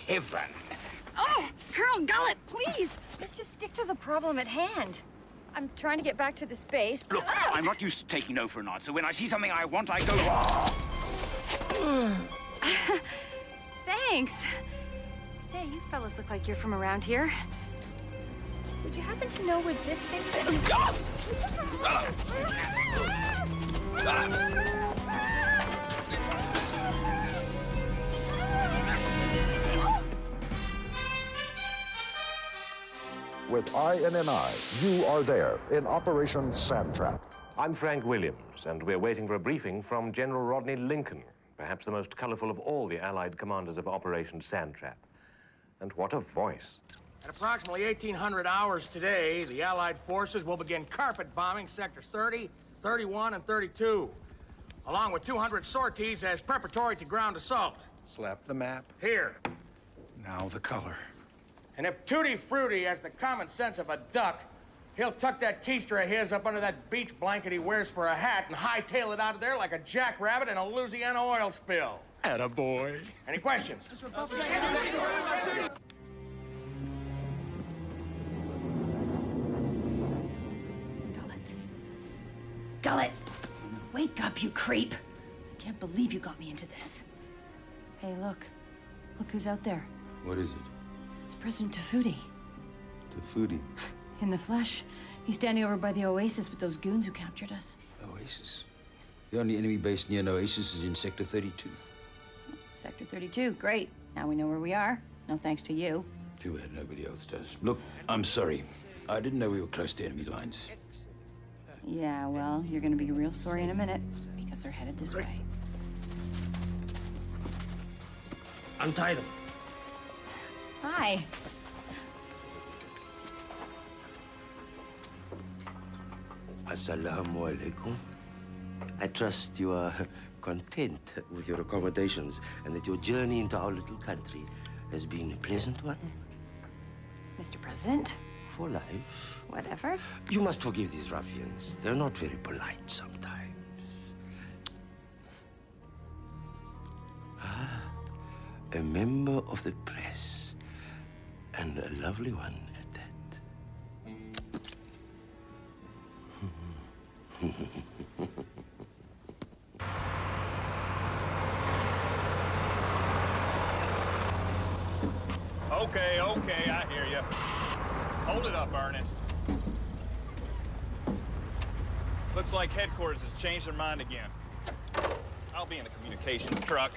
heaven. Oh, Colonel Gullett, please! Let's just stick to the problem at hand. I'm trying to get back to this base. Look, I'm not used to taking no for an answer. When I see something I want, I go... Thanks. Say, you fellas look like you're from around here. Would you happen to know where this base is? With INNI, you are there in Operation Sandtrap. I'm Frank Williams, and we're waiting for a briefing from General Rodney Lincoln, perhaps the most colorful of all the Allied commanders of Operation Sandtrap. And what a voice. At approximately 1800 hours today, the Allied forces will begin carpet bombing sectors 30, 31, and 32, along with 200 sorties as preparatory to ground assault. Slap the map. Here. Now the color. And if Tutti Frutti has the common sense of a duck, he'll tuck that keister of his up under that beach blanket he wears for a hat and hightail it out of there like a jackrabbit in a Louisiana oil spill. Attaboy. Any questions? Gullett! Wake up, you creep! I can't believe you got me into this. Hey, look. Look who's out there. What is it? It's President Tefuti. Tefuti? In the flesh. He's standing over by the Oasis with those goons who captured us. Oasis? The only enemy base near an Oasis is in Sector 32. Sector 32, great. Now we know where we are. No thanks to you. Too bad nobody else does. Look, I'm sorry. I didn't know we were close to enemy lines. Yeah, well, you're gonna be real sorry in a minute, because they're headed this way. Untie them. Hi. Assalamu alaikum. I trust you are content with your accommodations and that your journey into our little country has been a pleasant one. Mr. President? For life. Whatever. You must forgive these ruffians. They're not very polite sometimes. Ah, a member of the press. And a lovely one at that. Okay, I hear you. Hold it up, Ernest. Looks like headquarters has changed their mind again. I'll be in the communications truck.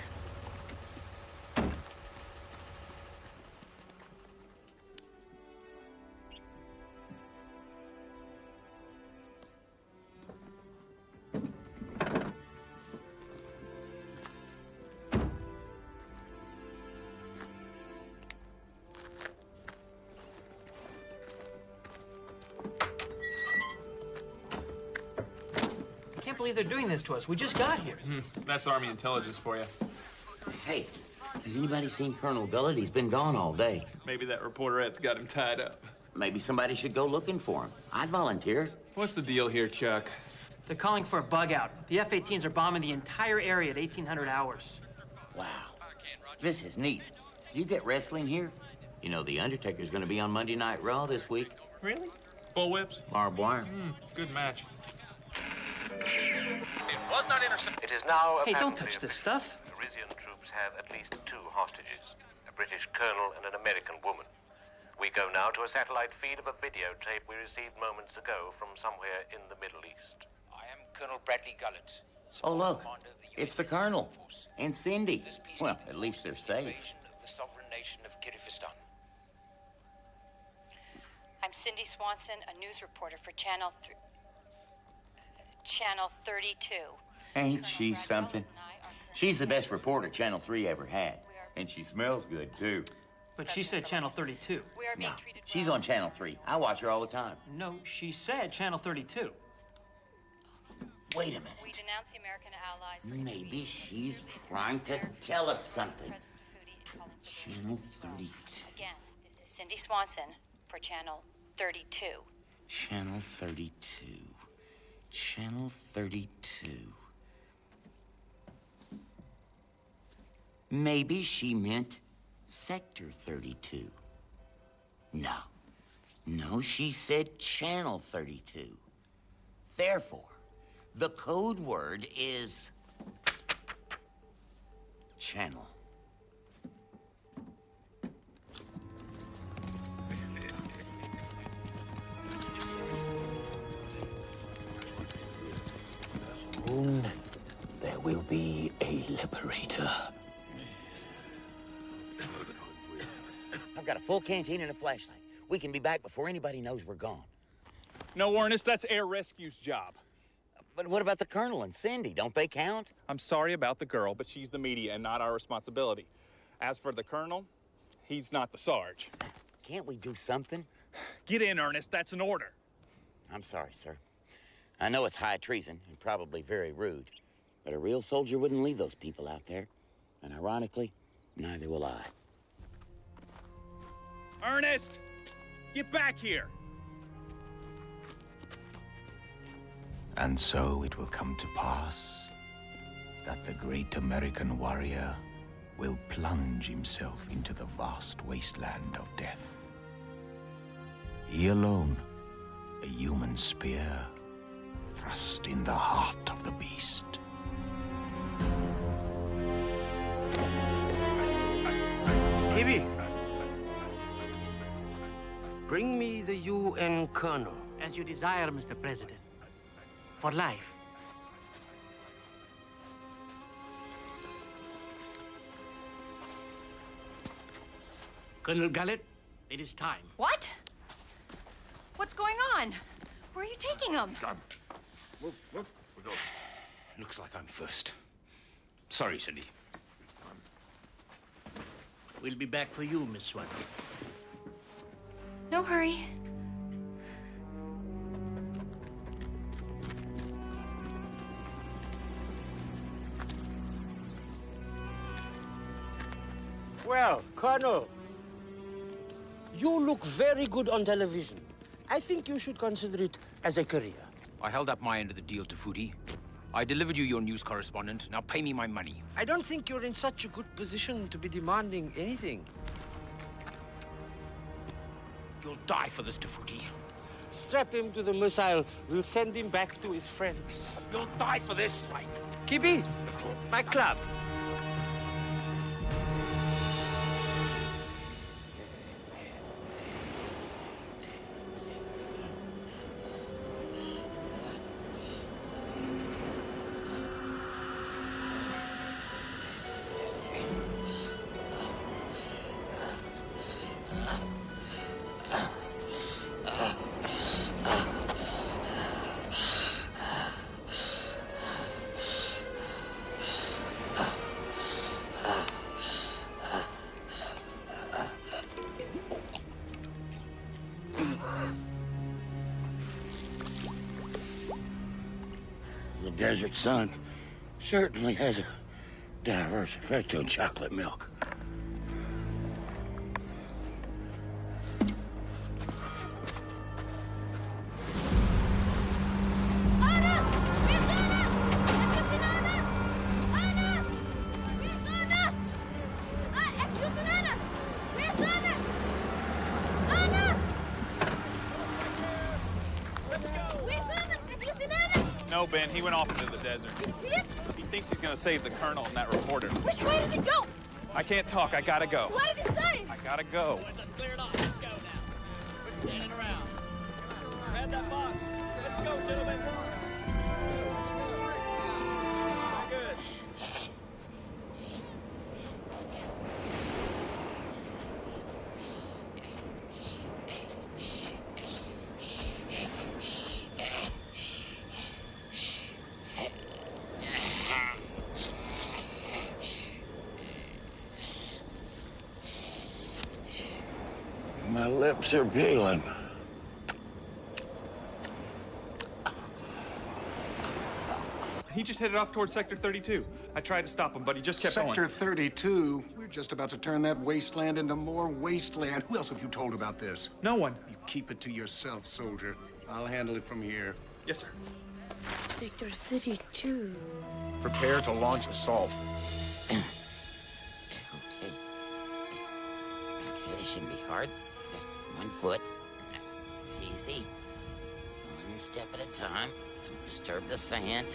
I can't believe they're doing this to us. We just got here. That's Army intelligence for you. Hey, has anybody seen Colonel Gullett? He's been gone all day. Maybe that reporterette's got him tied up. Maybe somebody should go looking for him. I'd volunteer. What's the deal here, Chuck? They're calling for a bug out. The F-18s are bombing the entire area at 1800 hours. Wow. This is neat. You get wrestling here? You know, The Undertaker's gonna be on Monday Night Raw this week. Really? Bullwhips? Barbed wire. Good match. It was not intercepted. It is now Hey, don't touch this stuff. Parisian troops have at least 2 hostages, a British colonel and an American woman. We go now to a satellite feed of a videotape we received moments ago from somewhere in the Middle East. I am Colonel Bradley Gullett. Oh, look. It's the Colonel. And Cindy. Well, at least they're safe. Of the sovereign nation of Kyrgyzstan. I'm Cindy Swanson, a news reporter for Channel 32. Ain't she something? She's the best reporter Channel 3 ever had. And she smells good, too. But she said Channel 32. We are being No, treated she's well. on Channel 3. I watch her all the time. No, she said Channel 32. Wait a minute. We denounce the American allies. for Maybe she's trying to tell us something. Channel 32. Again, this is Cindy Swanson for Channel 32. Channel 32. Channel 32. Maybe she meant Sector 32. No. No, she said Channel 32. Therefore, the code word is channel. Soon, there will be a liberator. I've got a full canteen and a flashlight. We can be back before anybody knows we're gone. No, Ernest, that's Air Rescue's job. But what about the Colonel and Cindy? Don't they count? I'm sorry about the girl, but she's the media and not our responsibility. As for the Colonel, he's not the Sarge. Can't we do something? Get in, Ernest. That's an order. I'm sorry, sir. I know it's high treason and probably very rude, but a real soldier wouldn't leave those people out there. And ironically, neither will I. Ernest, get back here. And so it will come to pass that the great American warrior will plunge himself into the vast wasteland of death. He alone, a human spear, thrust in the heart of the beast. Gibby, bring me the UN Colonel. As you desire, Mr. President. For life. Colonel Gullett, it is time. What? What's going on? Where are you taking him? Looks like I'm first. Sorry, Cindy. We'll be back for you, Miss Swanson. No hurry. Well, Colonel, you look very good on television. I think you should consider it as a career. I held up my end of the deal to Footy. I delivered you your news correspondent. Now pay me my money. I don't think you're in such a good position to be demanding anything. You'll die for this, Tafuti. Strap him to the missile. We'll send him back to his friends. You'll die for this. Kibi, my club. The desert sun certainly has a diverse effect on chocolate milk. No, Ben, he went off into the desert. He thinks he's gonna save the Colonel and that reporter. Which way did it go? I can't talk, I gotta go. What did he say? I gotta go. Let's clear it off. Let's go now. Quit standing around. Grab that box. Let's go, gentlemen. Good. My lips are peeling. He just headed off towards Sector 32. I tried to stop him, but he just kept going. Sector 32? We're just about to turn that wasteland into more wasteland. Who else have you told about this? No one. You keep it to yourself, soldier. I'll handle it from here. Yes, sir. Sector 32. Prepare to launch assault. Okay, this shouldn't be hard. Just 1 foot. Easy. 1 step at a time. Don't disturb the sand.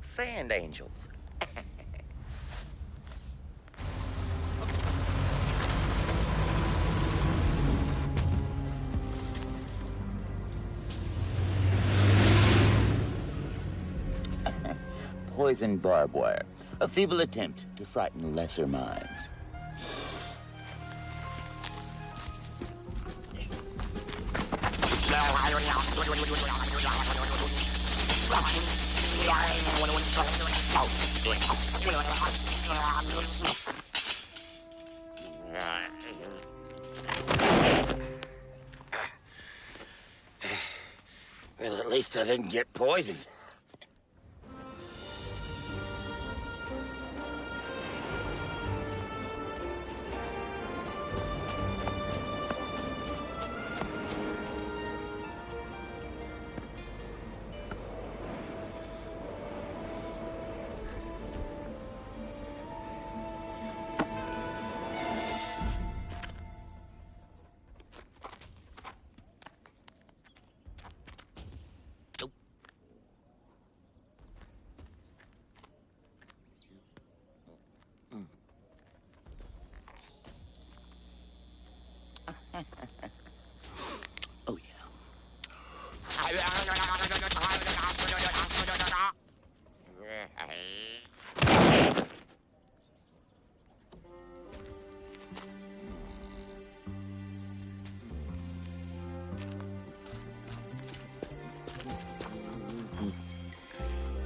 Sand angels. Poisoned barbed wire. A feeble attempt to frighten lesser minds. Well, at least I didn't get poisoned. Oh, yeah.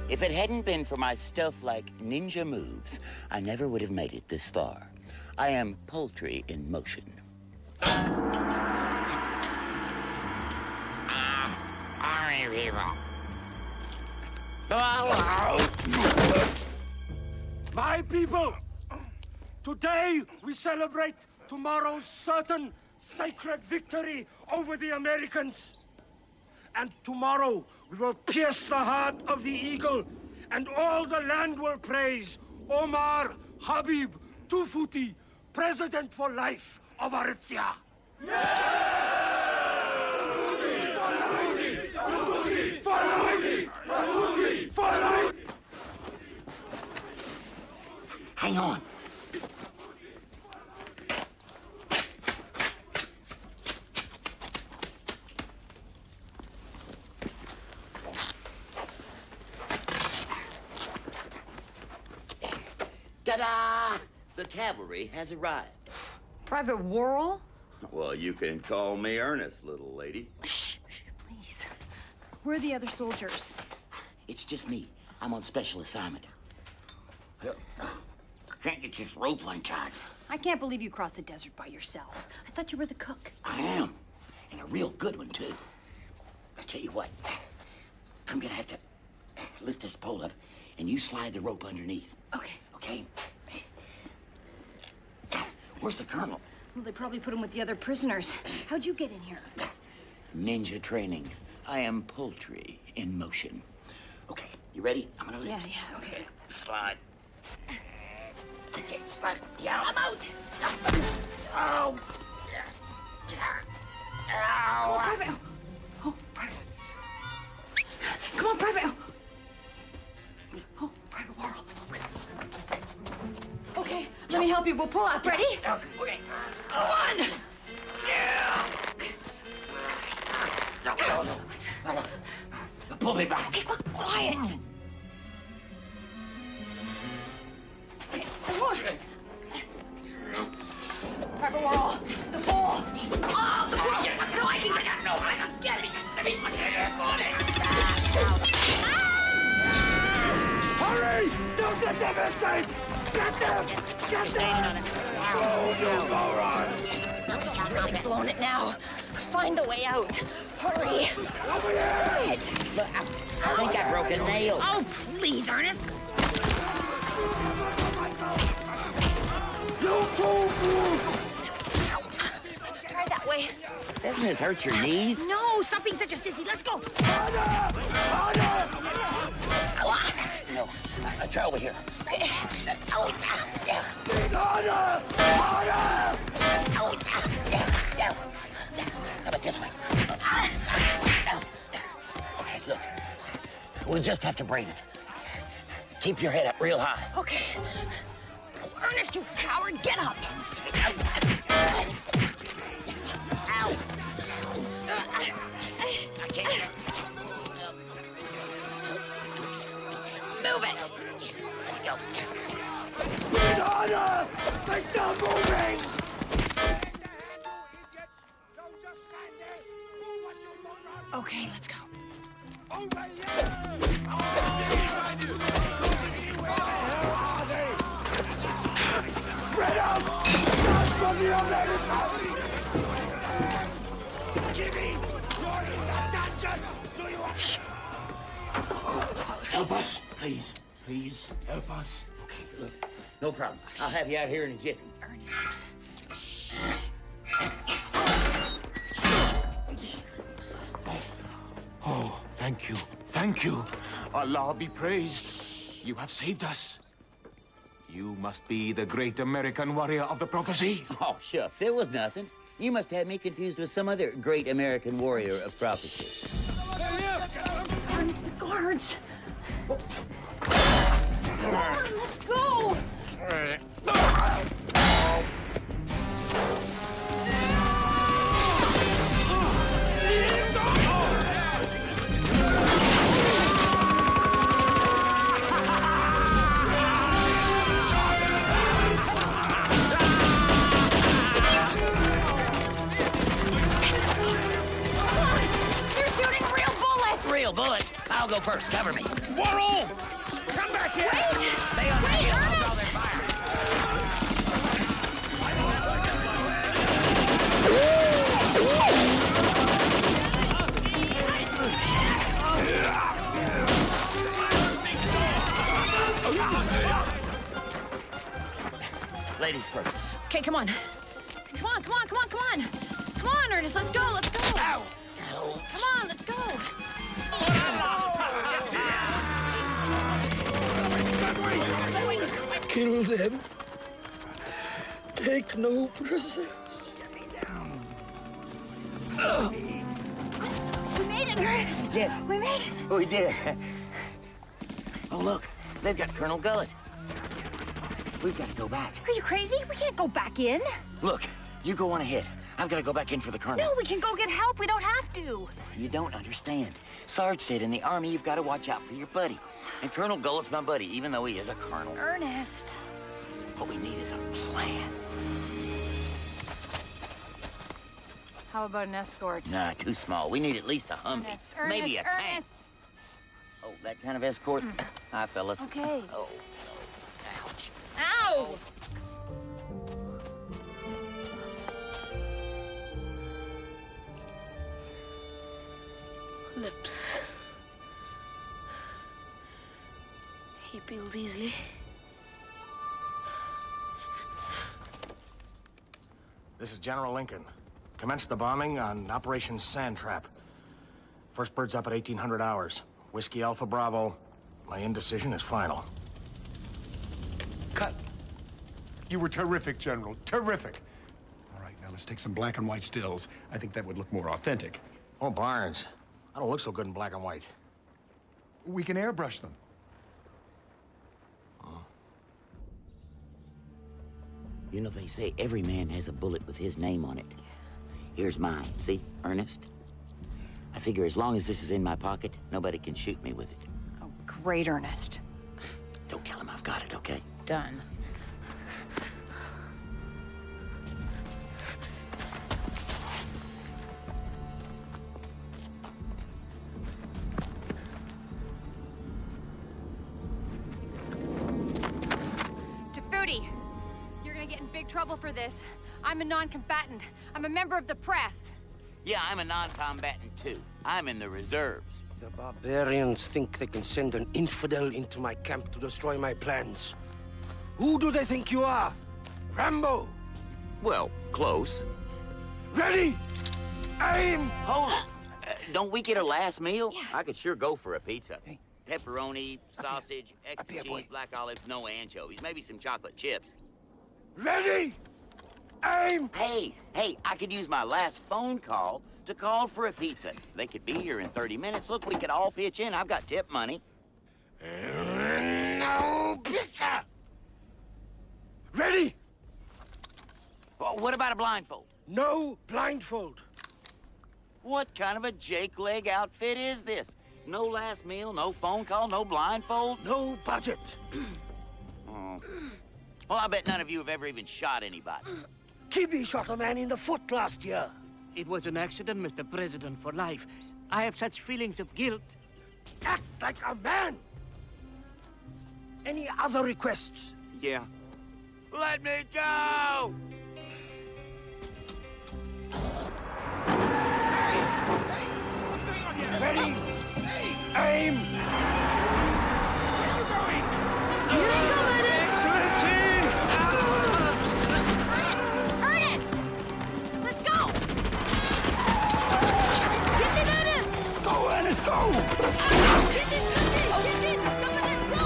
If it hadn't been for my stealth-like ninja moves, I never would have made it this far. I am poultry in motion. My people, today we celebrate tomorrow's certain sacred victory over the Americans. And tomorrow we will pierce the heart of the eagle, and all the land will praise Omar Habib Tufuti, President for Life of Aritzia. Hang on. Ta-da! The cavalry has arrived. Private Worrell? Well, you can call me Ernest, little lady. Shh, please. Where are the other soldiers? It's just me. I'm on special assignment. I can't get this rope untied. I can't believe you crossed the desert by yourself. I thought you were the cook. I am. And a real good one, too. I'll tell you what. I'm gonna have to lift this pole up, and you slide the rope underneath. Okay. Okay? Where's the colonel? Well, they probably put him with the other prisoners. How'd you get in here? Ninja training. I am poultry in motion. Okay, you ready? I'm gonna lift. Yeah, okay. Slide. Okay, slide. Yeah, I'm out. Oh. Ow. Oh, Private. Oh, Private. Come on, Private. Oh, Private Worrell. Okay, let me help you. We'll pull up. Ready? Okay. Go on. Pull me back. Okay, quiet. Okay, come on. Private Worrell, the pole. Oh, the pole. No, I can get it. Let me got it. Hurry! Don't let them escape! Get them! Get them! Oh, you moron! You've really blown it now. Find a way out. Hurry. Over here! Look, I think I broke a nail. Oh, please, Ernest. You fool! Try that way. Doesn't this hurt your knees? No, stop being such a sissy. Let's go. No, try over here. Harder! Yeah. How about this way? Okay, look. We'll just have to brave it. Keep your head up real high. Okay. Oh, Ernest, you coward, get up. Ow. Okay. Move it. Let's go. Harder! They're still moving! Okay, let's go. Over here! Spread out! Not from the American! Jimmy! You're in the dungeon! Do you want... Help us, please. Please, help us. Okay, look. No problem. I'll have you out here in a jiffy. Oh, thank you. Thank you. Allah be praised. You have saved us. You must be the great American warrior of the prophecy. Oh, shucks. It was nothing. You must have me confused with some other great American warrior of prophecy. Ernest, the guards. Come on, let's go. Bullets. I'll go first. Cover me. Worrell! Come back here! Wait! Stay on my heels. I'll draw their fire. Ladies first. Okay, come on. Come on. Come on, Ernest, let's go. Ow! Come on, let's go. Kill them. Take no prisoners. We made it, Ernest. Yes. We made it. We did. Oh, look. They've got Colonel Gullet. We've got to go back. Are you crazy? We can't go back in. Look, you go on ahead. I've got to go back in for the Colonel. No, we can go get help. We don't have to. You don't understand. Sarge said in the Army you've got to watch out for your buddy. And Colonel Gullet's my buddy, even though he is a colonel. Ernest. What we need is a plan. How about an escort? Nah, too small. We need at least a Humvee. Maybe a tank. Oh, that kind of escort? Hi, fellas. Okay. Oh, no. Ouch. Ow! Lips. He peeled easily. This is General Lincoln. Commence the bombing on Operation Sand Trap. First bird's up at 1800 hours. Whiskey Alpha Bravo. My indecision is final. Cut. You were terrific, General. Terrific. All right, now let's take some black and white stills. I think that would look more authentic. Oh, Barnes. I don't look so good in black and white. We can airbrush them. You know, they say every man has a bullet with his name on it. Here's mine. See, Ernest? I figure as long as this is in my pocket, nobody can shoot me with it. Oh, great, Ernest. Don't tell him I've got it, okay? Done. You're gonna get in big trouble for this. I'm a non-combatant. I'm a member of the press. Yeah, I'm a non-combatant, too. I'm in the reserves. The barbarians think they can send an infidel into my camp to destroy my plans. Who do they think you are? Rambo? Well, close. Ready? Aim! Hold it. Don't we get a last meal? Yeah. I could sure go for a pizza. Hey. Pepperoni, sausage, extra cheese, black olives, no anchovies, maybe some chocolate chips. Ready? Aim! Hey, I could use my last phone call to call for a pizza. They could be here in 30 minutes. Look, we could all pitch in. I've got tip money. No pizza! Ready? Well, what about a blindfold? No blindfold. What kind of a Jake leg outfit is this? No last meal, no phone call, no blindfold? No budget. Oh. Well, I bet none of you have ever even shot anybody. Kibby shot a man in the foot last year. It was an accident, Mr. President, for life. I have such feelings of guilt. Act like a man. Any other requests? Yeah. Let me go! Ready? Aim! Where are you going? Here I come, Ernest! Ernest! Let's go! Get in, Ernest! Go, Ernest, go! Get in! Come on, let's go!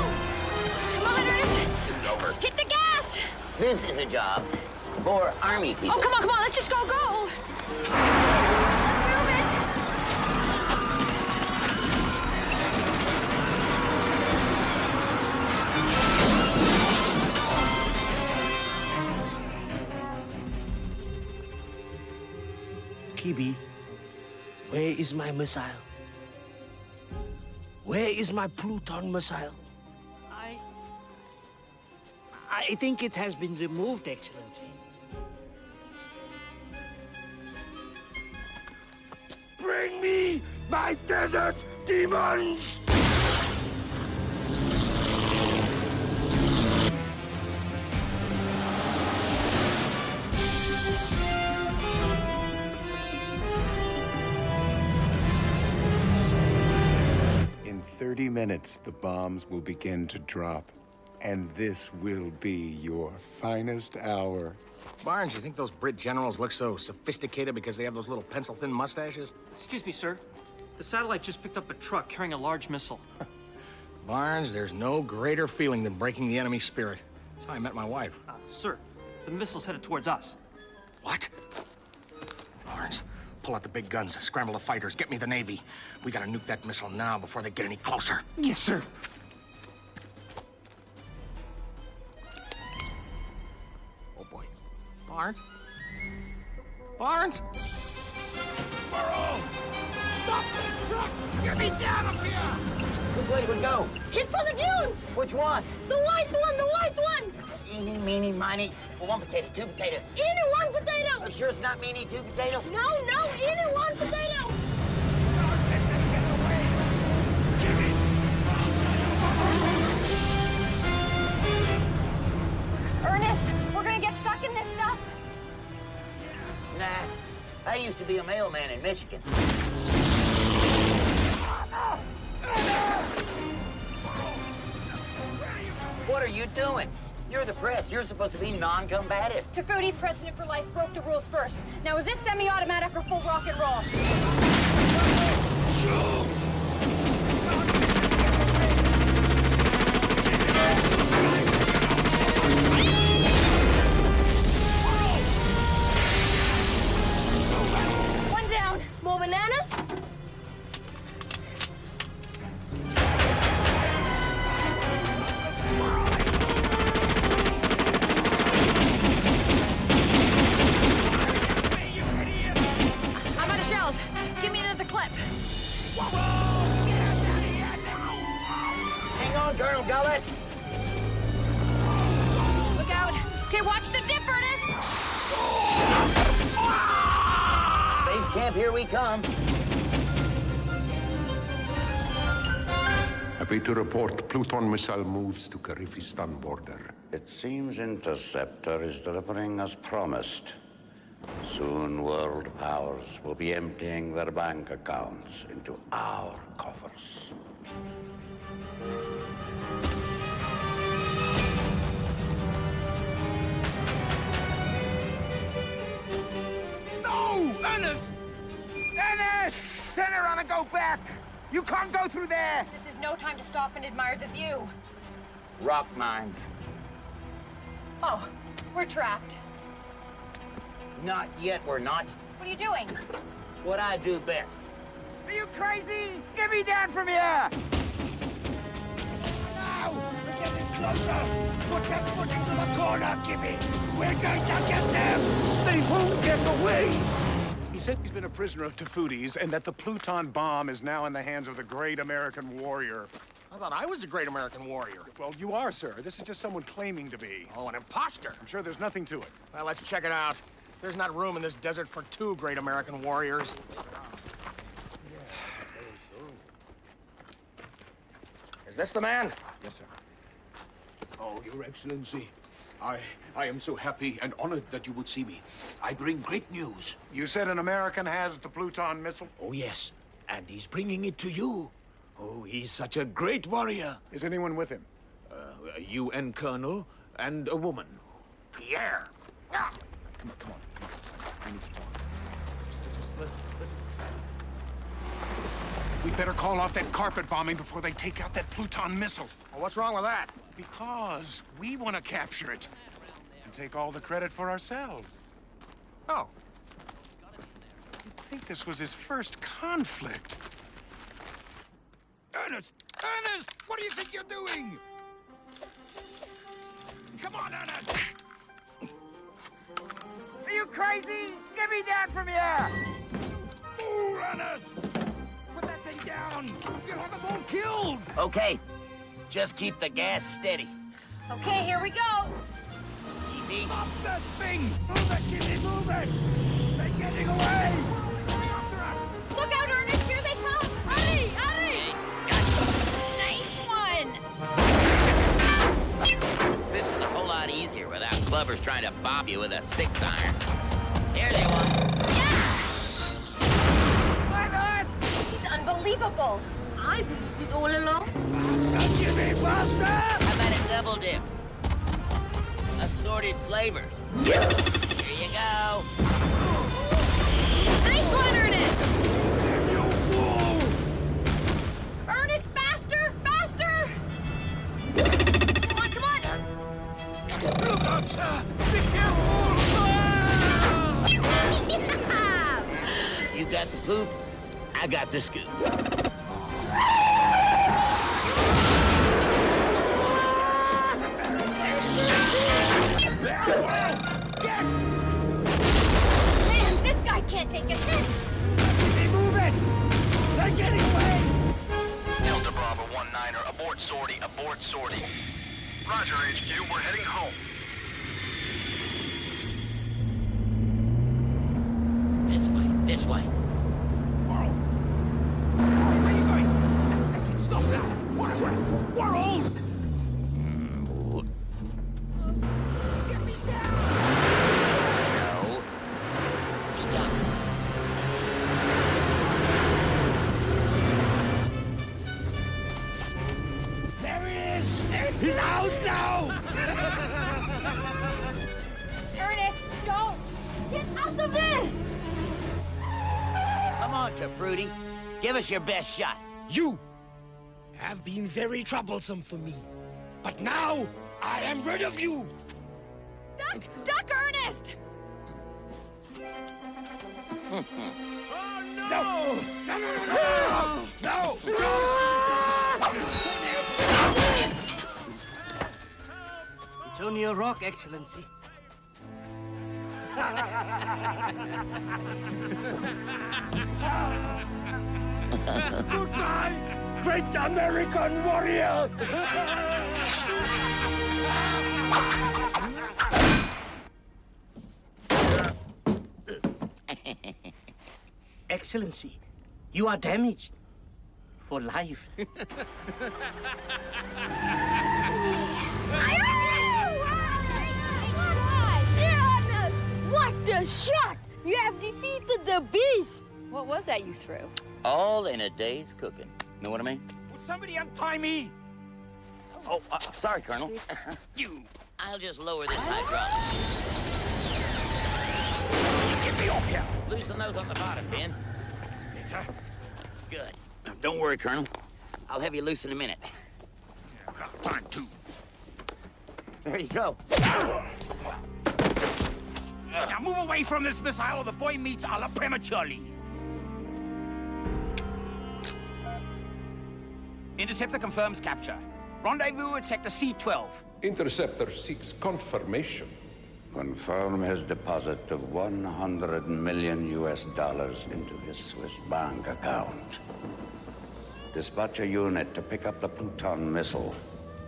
Come on, Ernest! Over. Hit the gas! This is a job for Army people. Oh, come on, let's just go! Kibby, where is my missile? Where is my Pluton missile? I think it has been removed, Excellency. Bring me my desert demons! In 30 minutes, the bombs will begin to drop. And this will be your finest hour. Barnes, you think those Brit generals look so sophisticated because they have those little pencil-thin mustaches? Excuse me, sir. The satellite just picked up a truck carrying a large missile. Barnes, there's no greater feeling than breaking the enemy spirit. That's how I met my wife. Sir, the missile's headed towards us. What? Barnes, pull out the big guns, scramble the fighters, get me the Navy. We gotta nuke that missile now before they get any closer. Yes, sir. Barnes? Barnes? Burrow! Stop this truck! Get me down up here! Which way do we go? Hit for the dunes! Which one? The white one! Eeny, meeny, miny. Well, one potato, two potato. Eeny one potato! Are you sure it's not meeny, two potato? No, eeny one potato! Ernest, we're gonna get stuck in this stuff. Nah, I used to be a mailman in Michigan. What are you doing? You're the press. You're supposed to be non-combative. Tafuti, President for Life, broke the rules first. Now, is this semi-automatic or full rock and roll? Shoot! One down. More bananas? I'm out of shells. Give me another clip. Hang on, Colonel Gullet. Look out. Okay, watch the dip, Ernest. Base camp, here we come. Happy to report Pluton missile moves to Kyrgyzstan border. It seems Interceptor is delivering as promised. Soon world powers will be emptying their bank accounts into our coffers. No! Ernest! Ernest! Turn around and go back! You can't go through there! This is no time to stop and admire the view. Rock mines. Oh, we're trapped. Not yet, we're not. What are you doing? What I do best. Are you crazy? Get me down from here! Now! We're getting closer! Put that foot into the corner, Gibby! We're going to get them! They won't get away! He said he's been a prisoner of Tafuti's and that the Pluton bomb is now in the hands of the great American warrior. I thought I was a great American warrior. Well, you are, sir. This is just someone claiming to be. Oh, an imposter. I'm sure there's nothing to it. Well, let's check it out. There's not room in this desert for two great American warriors. Is this the man? Yes, sir. Oh, Your Excellency. I am so happy and honored that you would see me. I bring great news. You said an American has the Pluton missile? Oh, yes. And he's bringing it to you. Oh, he's such a great warrior. Is anyone with him? A UN colonel and a woman. Pierre! Ah. Come on. We need to talk. Just listen. We'd better call off that carpet bombing before they take out that Pluton missile. Well, what's wrong with that? Because we want to capture it and take all the credit for ourselves. Oh. You'd think this was his first conflict. Ernest! Ernest! What do you think you're doing? Come on, Ernest! Are you crazy? Get me down from here! Move, Ernest! Put that thing down! You'll have us all killed! Okay, just keep the gas steady. Okay, here we go. Easy. Stop that thing! Move it, Jimmy, move it! They're getting away! Look out, Ernest, here they come. Hurry, hurry! Nice one. This is a whole lot easier without clubbers trying to bob you with a 6-iron. Here they are. He's unbelievable. I believed it all along. Faster, Jimmy, faster! How about a double dip? Assorted flavors. Here you go. Nice one, Ernest. You fool! Ernest, faster, faster. Come on. Look out, sir! Be careful! Yeah. You got the poop, I got the scoop. Man, this guy can't take a hit. Jimmy, move it! They're getting away! Delta Bravo 19er, abort sortie. Roger, HQ, we're heading home. He's ours now! Ernest, don't! Get out of there! Come on, Fruity. Give us your best shot. You have been very troublesome for me. But now, I am rid of you! Duck! Duck, Ernest! Oh, no! No! No! No! It's only a rock, Excellency. Goodbye, great American warrior! Excellency, you are damaged. For life. What a shot! You have defeated the beast! What was that you threw? All in a day's cooking. Know what I mean? Will somebody untie me? Oh, sorry, Colonel. You. I'll just lower this hydraulic. Get me off here. Loosen those on the bottom, Ben. Yes, sir. Good. Don't worry, Colonel. I'll have you loose in a minute. Time to. There you go. Now move away from this missile or the boy meets Allah prematurely. Interceptor confirms capture. Rendezvous at sector C12. Interceptor seeks confirmation. Confirm his deposit of $100 million into his Swiss bank account. Dispatch a unit to pick up the Pluton missile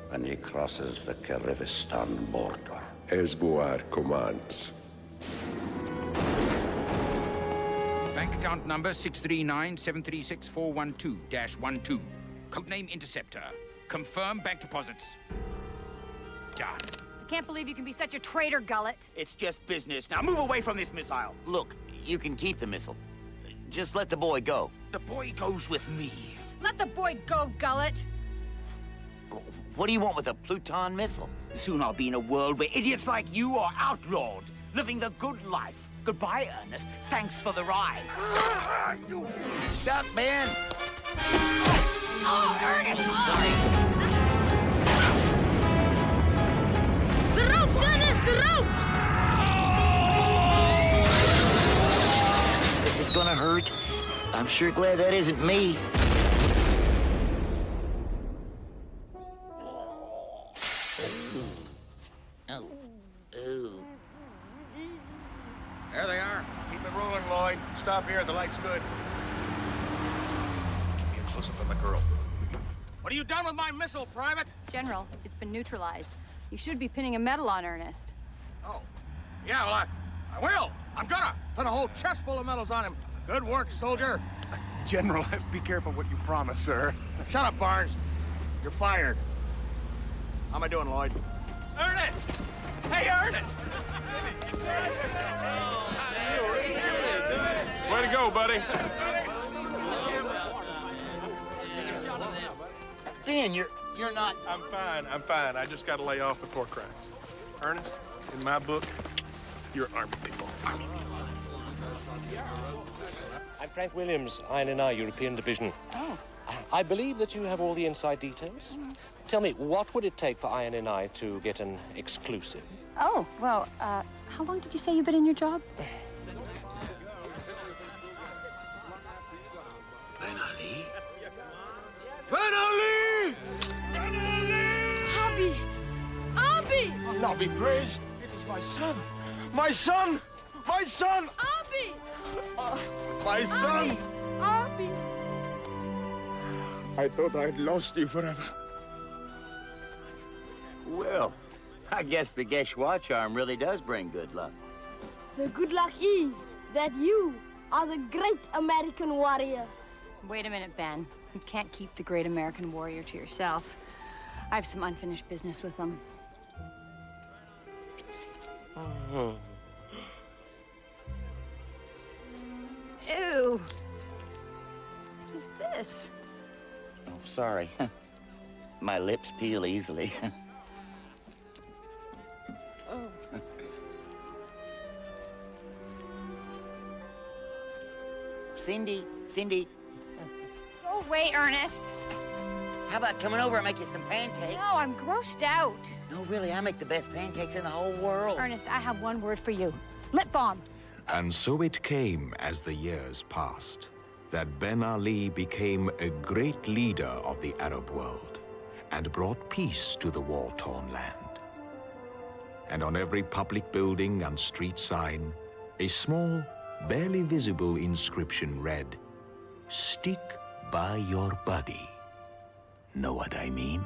when he crosses the Kyrgyzstan border. Esbuar commands. Bank account number 639-736-412-12. Codename Interceptor. Confirm bank deposits. Done. I can't believe you can be such a traitor, Gullet. It's just business. Now move away from this missile. Look, you can keep the missile. Just let the boy go. The boy goes with me. Let the boy go, Gullet. What do you want with a Pluton missile? Soon I'll be in a world where idiots like you are outlawed, living the good life. Goodbye, Ernest. Thanks for the ride. Stop, man. Oh, Ernest! Sorry. The ropes, Ernest, the ropes! This is gonna hurt. I'm sure glad that isn't me. There they are. Keep it rolling, Lloyd. Stop here. The light's good. Give me a close-up on the girl. What have you done with my missile, Private? General, it's been neutralized. You should be pinning a medal on Ernest. Oh. Yeah, well, I will. I'm gonna put a whole chest full of medals on him. Good work, soldier. General, be careful what you promise, sir. Shut up, Barnes. You're fired. How am I doing, Lloyd? Ernest! Hey, Ernest! Way to go, buddy. Dan, you're not... I'm fine. I just got to lay off the pork rinds. Ernest, in my book, you're Army people. Army people. I'm Frank Williams, INNI European Division. Oh. I believe that you have all the inside details. Tell me, what would it take for INNI to get an exclusive? Oh, well, how long did you say you've been in your job? Varney? Varney! Abby! Abby! Allah be praised. It is my son. My son! My son! Abby! My son! Abby! I thought I'd lost you forever. Well, I guess the Geshwa charm really does bring good luck. The good luck is that you are the great American warrior. Wait a minute, Ben. You can't keep the great American warrior to yourself. I have some unfinished business with them. Ew. What is this? Oh, sorry. My lips peel easily. Cindy. Go away, Ernest. How about coming over and make you some pancakes? No, I'm grossed out. No, really, I make the best pancakes in the whole world. Ernest, I have one word for you. Lip balm. And so it came, as the years passed, that Ben Ali became a great leader of the Arab world and brought peace to the war-torn land. And on every public building and street sign, a small, barely visible inscription read, "Stick by your buddy." Know what I mean?